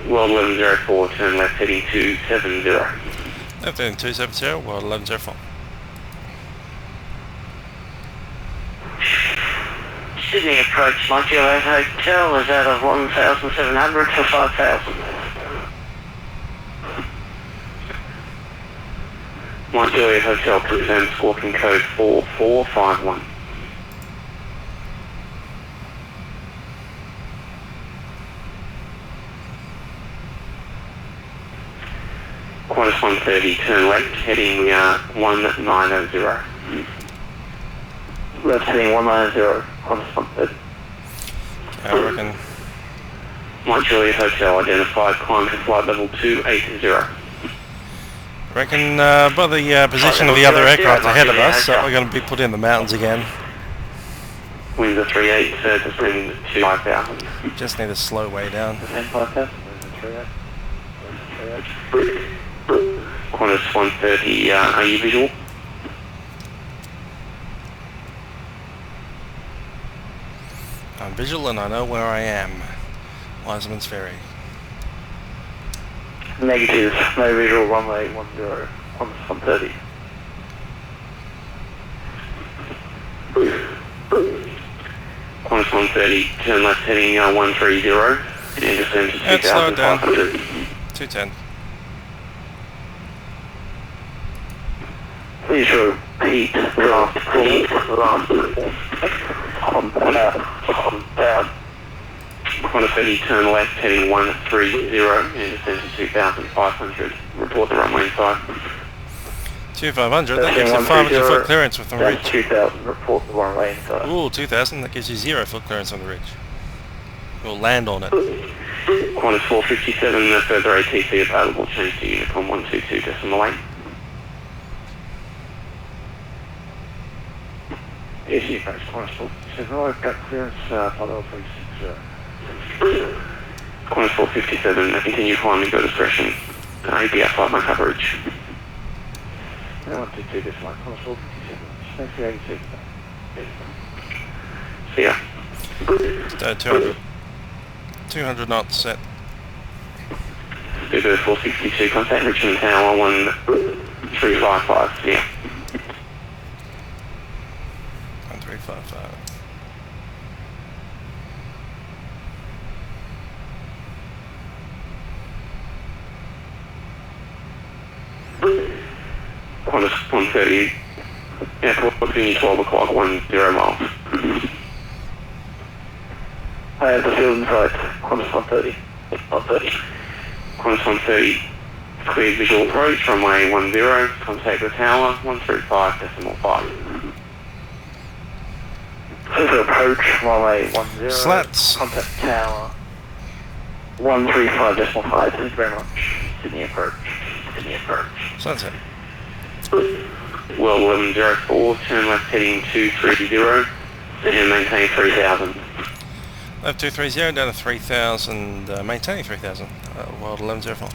S5: World 1104, turn left heading 270.
S1: Left heading 270, World 1104.
S5: Sydney approach, YWLM Hotel is out of 1,700 to 5,000. YWLM Hotel presents walking code 4451. Qantas 130, turn left heading 1900.
S4: Left heading 190, Qantas 130.
S1: I reckon.
S5: Mike Juliet Hotel identified, climb to flight level 280.
S1: Reckon by the position of the other aircraft ahead of us, we're going to be put in the mountains again.
S5: Winds are 38, descending to 5,000.
S1: Just need to slow way down.
S5: Qantas 130, are you visual?
S1: I'm visual and I know where I am. Wiseman's Ferry.
S4: Negative, no visual, runway 10, Qantas 130.
S5: Qantas 130, turn left heading 130, and descend to
S1: Let's slow it down.
S5: 2,500.
S1: 210.
S4: Please repeat last
S5: Qantas 30, turn left heading 130, and descend to 2,500. Report the runway inside.
S1: 2,500, that gives you 500 foot clearance with the ridge.
S4: 2,000, report the runway inside.
S1: Ooh, 2,000, that gives you 0 foot clearance on the ridge. We'll land on it.
S5: Qantas 457, no further ATC available, change to Unicom 122.8.
S4: Yes, you approach Qantas 457, I've got clearance, follow 360.
S5: Qantas 457, continue climbing, go discretion. ABR 5 coverage.
S4: 122, this one, Qantas 457, thanks for 86.
S5: See ya.
S1: 200 knots set.
S5: Bluebird 462, contact Richmond Tower 1355, see ya.
S1: 1355.
S5: Qantas 130, airport continue 12 o'clock, 10 miles.
S4: I have the field inside, Qantas 130. 130.
S5: Qantas 130, clear visual approach, runway 10, contact the tower 135.5.
S4: Visual approach, runway 10.
S1: Slats.
S4: Contact tower 135.5. Thank you very much. Sydney approach. Sydney approach.
S1: So that's it.
S5: Well 1104, turn left heading 230, and maintain 3,000.
S1: Left 230 down to 3,000, maintaining 3,000. World 1104.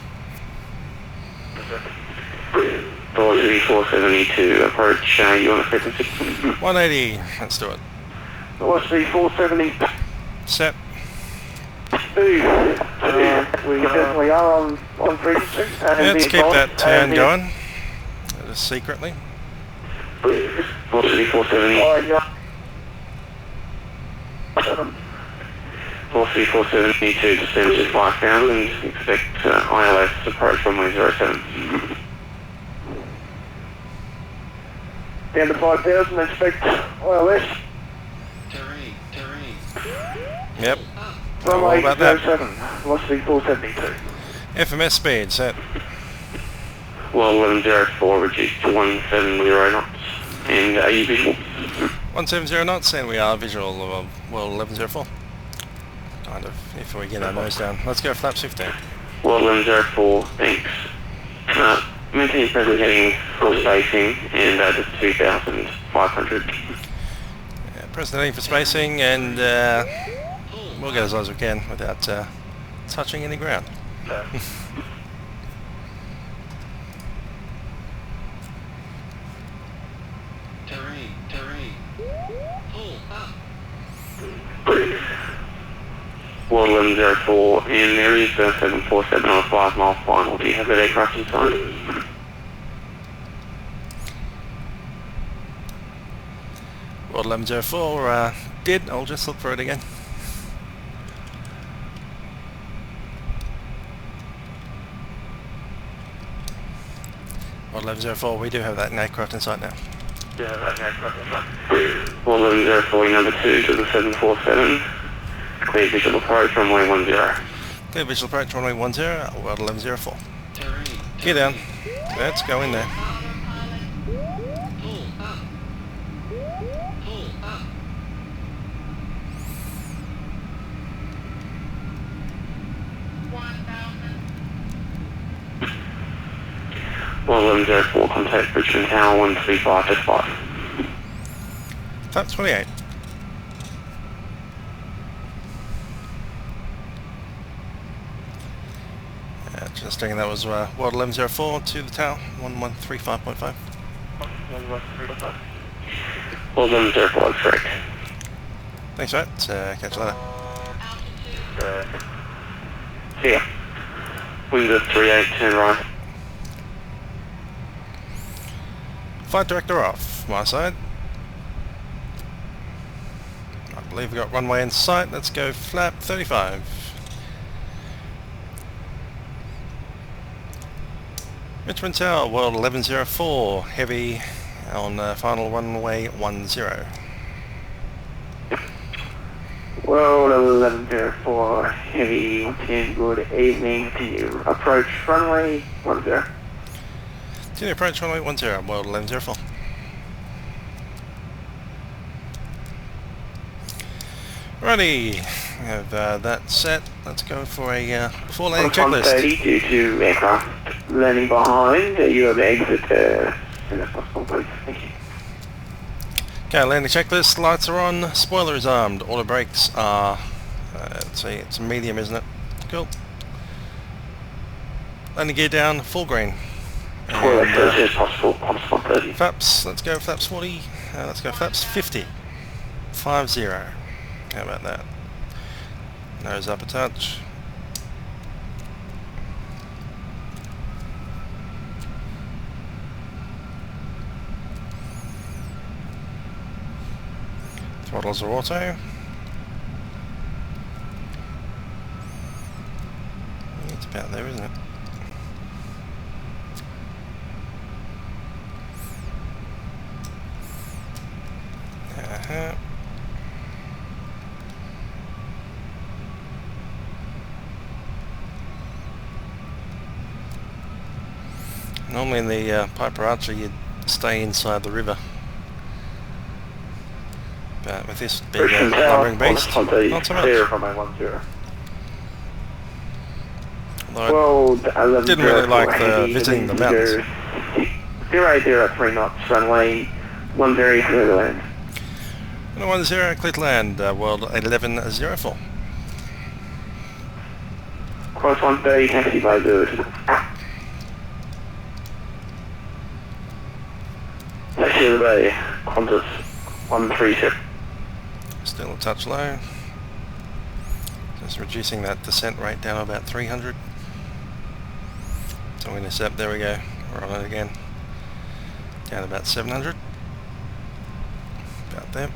S5: Velocity 472, approach, you on the frequency?
S1: 180, let's do it.
S4: Velocity 470.
S1: Set.
S4: We definitely are on frequency.
S1: Let's keep that turn going. Just secretly.
S5: Velocity 470. Velocity 472, descend to 5,000, expect ILS approach runway 07.
S4: Down to 5,000, expect ILS.
S6: Terrain.
S1: Yep.
S4: Runway
S1: about that.
S4: 07, velocity 472.
S1: FMS speed set.
S5: Well 1104, reduced to 170 knots. And are you visual?
S1: 170 knots, and we are visual of World 1104. Kind of, if we get our nose down. Let's go flaps 15.
S5: Well 1104, thanks. Maintain present heading for spacing, and just 2,500.
S1: Yeah, present heading for spacing, and we'll get as low as we can without touching any ground.
S6: Terrain. Pull up.
S5: Well 1104, and there is a 747 on a 5 mile final. Do you have that aircraft inside?
S1: World 1104 did. I'll just look for it again. World 1104, we do have that aircraft inside now.
S5: Yeah, that aircraft inside. Well 1104, number 2 to the 747. Clear visual approach, runway 10.
S1: Clear visual approach, runway 10, World 1104.
S6: Terrain.
S1: Get down. Let's go in there.
S6: Pull up.
S5: YWLM 04, contact Richmond Tower 135.5.
S1: Flaps 28. Just thinking that was YWLM 04 to the tower, 1135.5.
S5: YWLM 04, correct.
S1: Thanks for that, catch you later.
S5: See ya. Wind at 38, turn right.
S1: Flight director off, my side. I believe we've got runway in sight, let's go flap 35. Richmond Tower, World 1104, heavy on final runway 10.
S5: World 1104, heavy, 10, good evening, can you approach runway 10?
S1: Continue approach runway 10, World 1104. Righty, we have that set. Let's go for a before landing checklist.
S5: 130 due to aircraft landing behind, you have exit as soon as possible, please. Thank you.
S1: Okay, landing checklist, lights are on, spoiler is armed, auto brakes are, let's see, it's medium, isn't it? Cool. Landing gear down, full green.
S5: Spoiler as soon as possible, on spot 30.
S1: Flaps, let's go flaps 40, let's go flaps 50. 50. How about that? Nose up a touch. Throttles are auto. It's about there, isn't it? Normally in the Piper Archer you'd stay inside the river. But with this being a lumbering beast, not so much. Although I didn't really like visiting the mountains.
S5: 003 knots, runway 10, clear to land.
S1: 10, clear to land, World 1104.
S5: Cross 130, taxi by good. Taxi of the bay, Qantas 137.
S1: Still a touch low. Just reducing that descent rate down to about 300. So we intercept, there we go, we're on it again. Down to about 700. About there.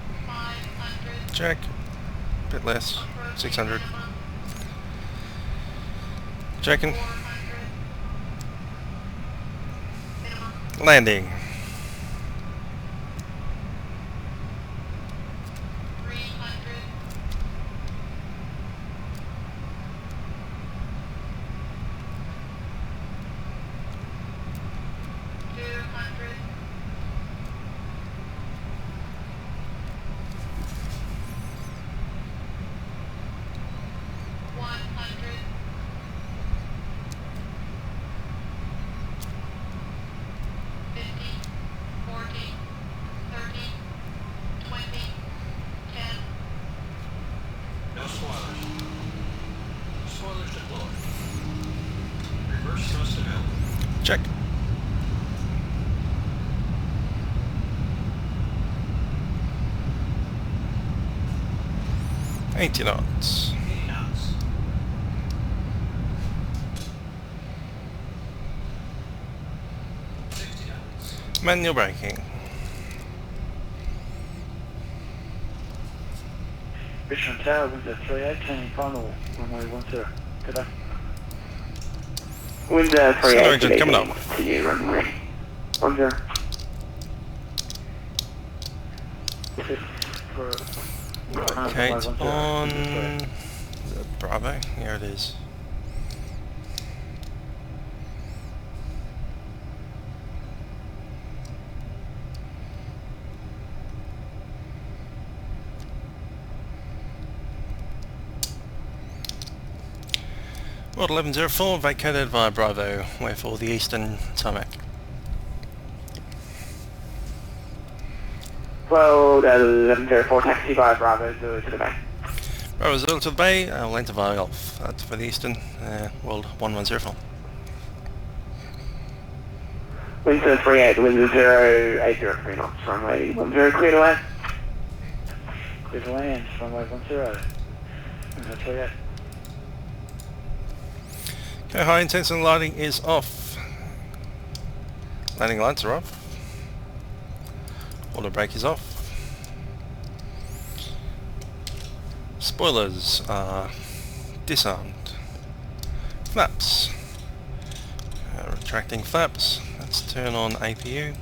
S1: Check. Bit less. 600. Checking. Landing. Check. $80 knots. Manual braking.
S4: Richmond Tower, window 38, turning final, runway 10. Good day.
S5: Wind 38,
S1: Acceleration coming up.
S5: Continue runway 10.
S1: Kate on Bravo, here it is. World 1104 vacated via Bravo, way for the eastern tarmac.
S3: 1104 taxi by Bravo Zulu to the bay.
S1: Bravo Zulu to the bay, length of our Golf. That's for the Eastern, World 1104.
S3: Wind 38, wind 080 knots, runway 10 clear to land.
S4: Clear to land, runway 10. Wind 38.
S1: Okay, high intensity lighting is off. Landing lights are off. Auto brake is off. Spoilers are disarmed. Flaps. Retracting flaps. Let's turn on APU.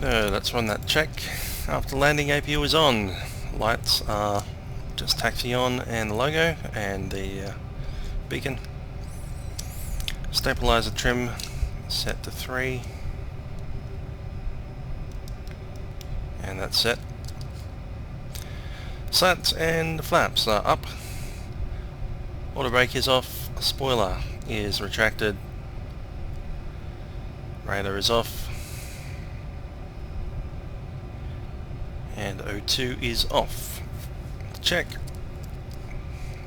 S1: Let's run that check. After landing, APU is on. Lights are just taxi on, and the logo and the beacon. Stabilizer trim set to 3, and that's set. Slats and flaps are up. Auto brake is off. Spoiler is retracted. Radar is off. And O2 is off. Check.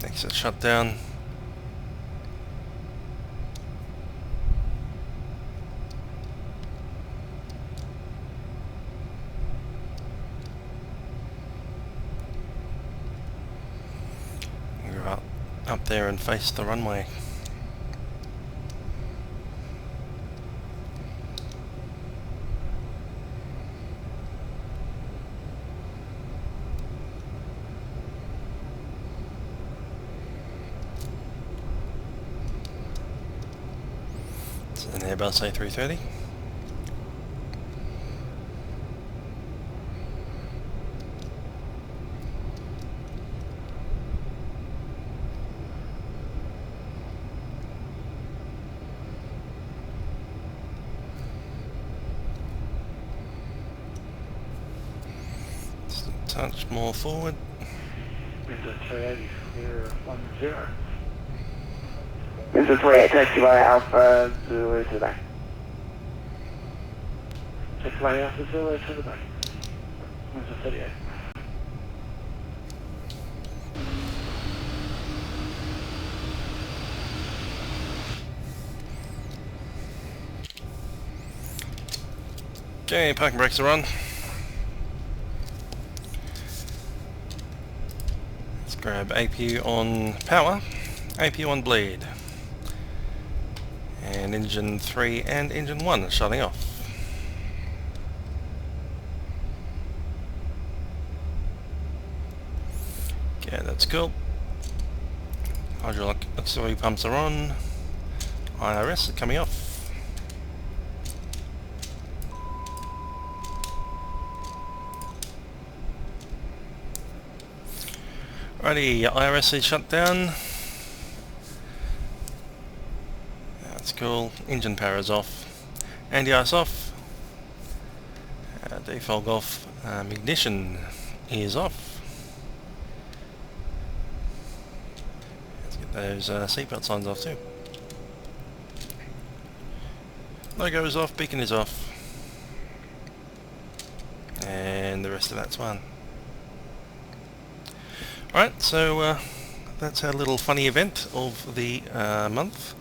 S1: Exit shut down. You're up there and face the runway. An Airbus A330. Just a touch more forward.
S4: Wind 380, clear 10.
S3: Wind 38 taxi by Alpha Zulu to the bay.
S4: Taxi by Alpha Zulu to the bay. Wind 38.
S1: Okay, parking brakes are on. Let's grab APU on power, APU on bleed, and engine 3 and engine 1 are shutting off. Okay, that's cool. Hydraulic auxiliary pumps are on. IRS are coming off. Righty, IRS is shut down. That's cool. Engine power is off. Anti-ice off. Default Golf ignition is off. Let's get those seatbelt signs off too. Logo is off, beacon is off. And the rest of that's fine. Alright, so that's our little funny event of the month,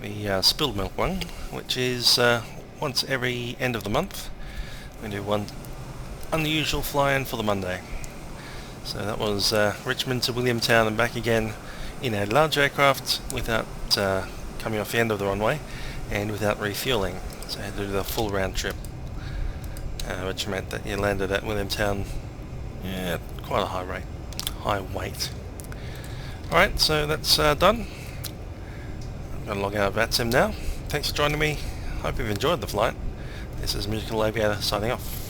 S1: the spilled milk one, which is once every end of the month. We do one unusual fly-in for the Monday. So that was Richmond to Williamtown and back again in a large aircraft without coming off the end of the runway and without refueling. So I had to do the full round trip, which meant that you landed at Williamtown at quite a high rate. High weight. Alright, so that's done. I'm going to log out of VATSIM now. Thanks for joining me. Hope you've enjoyed the flight. This is Musical Aviator signing off.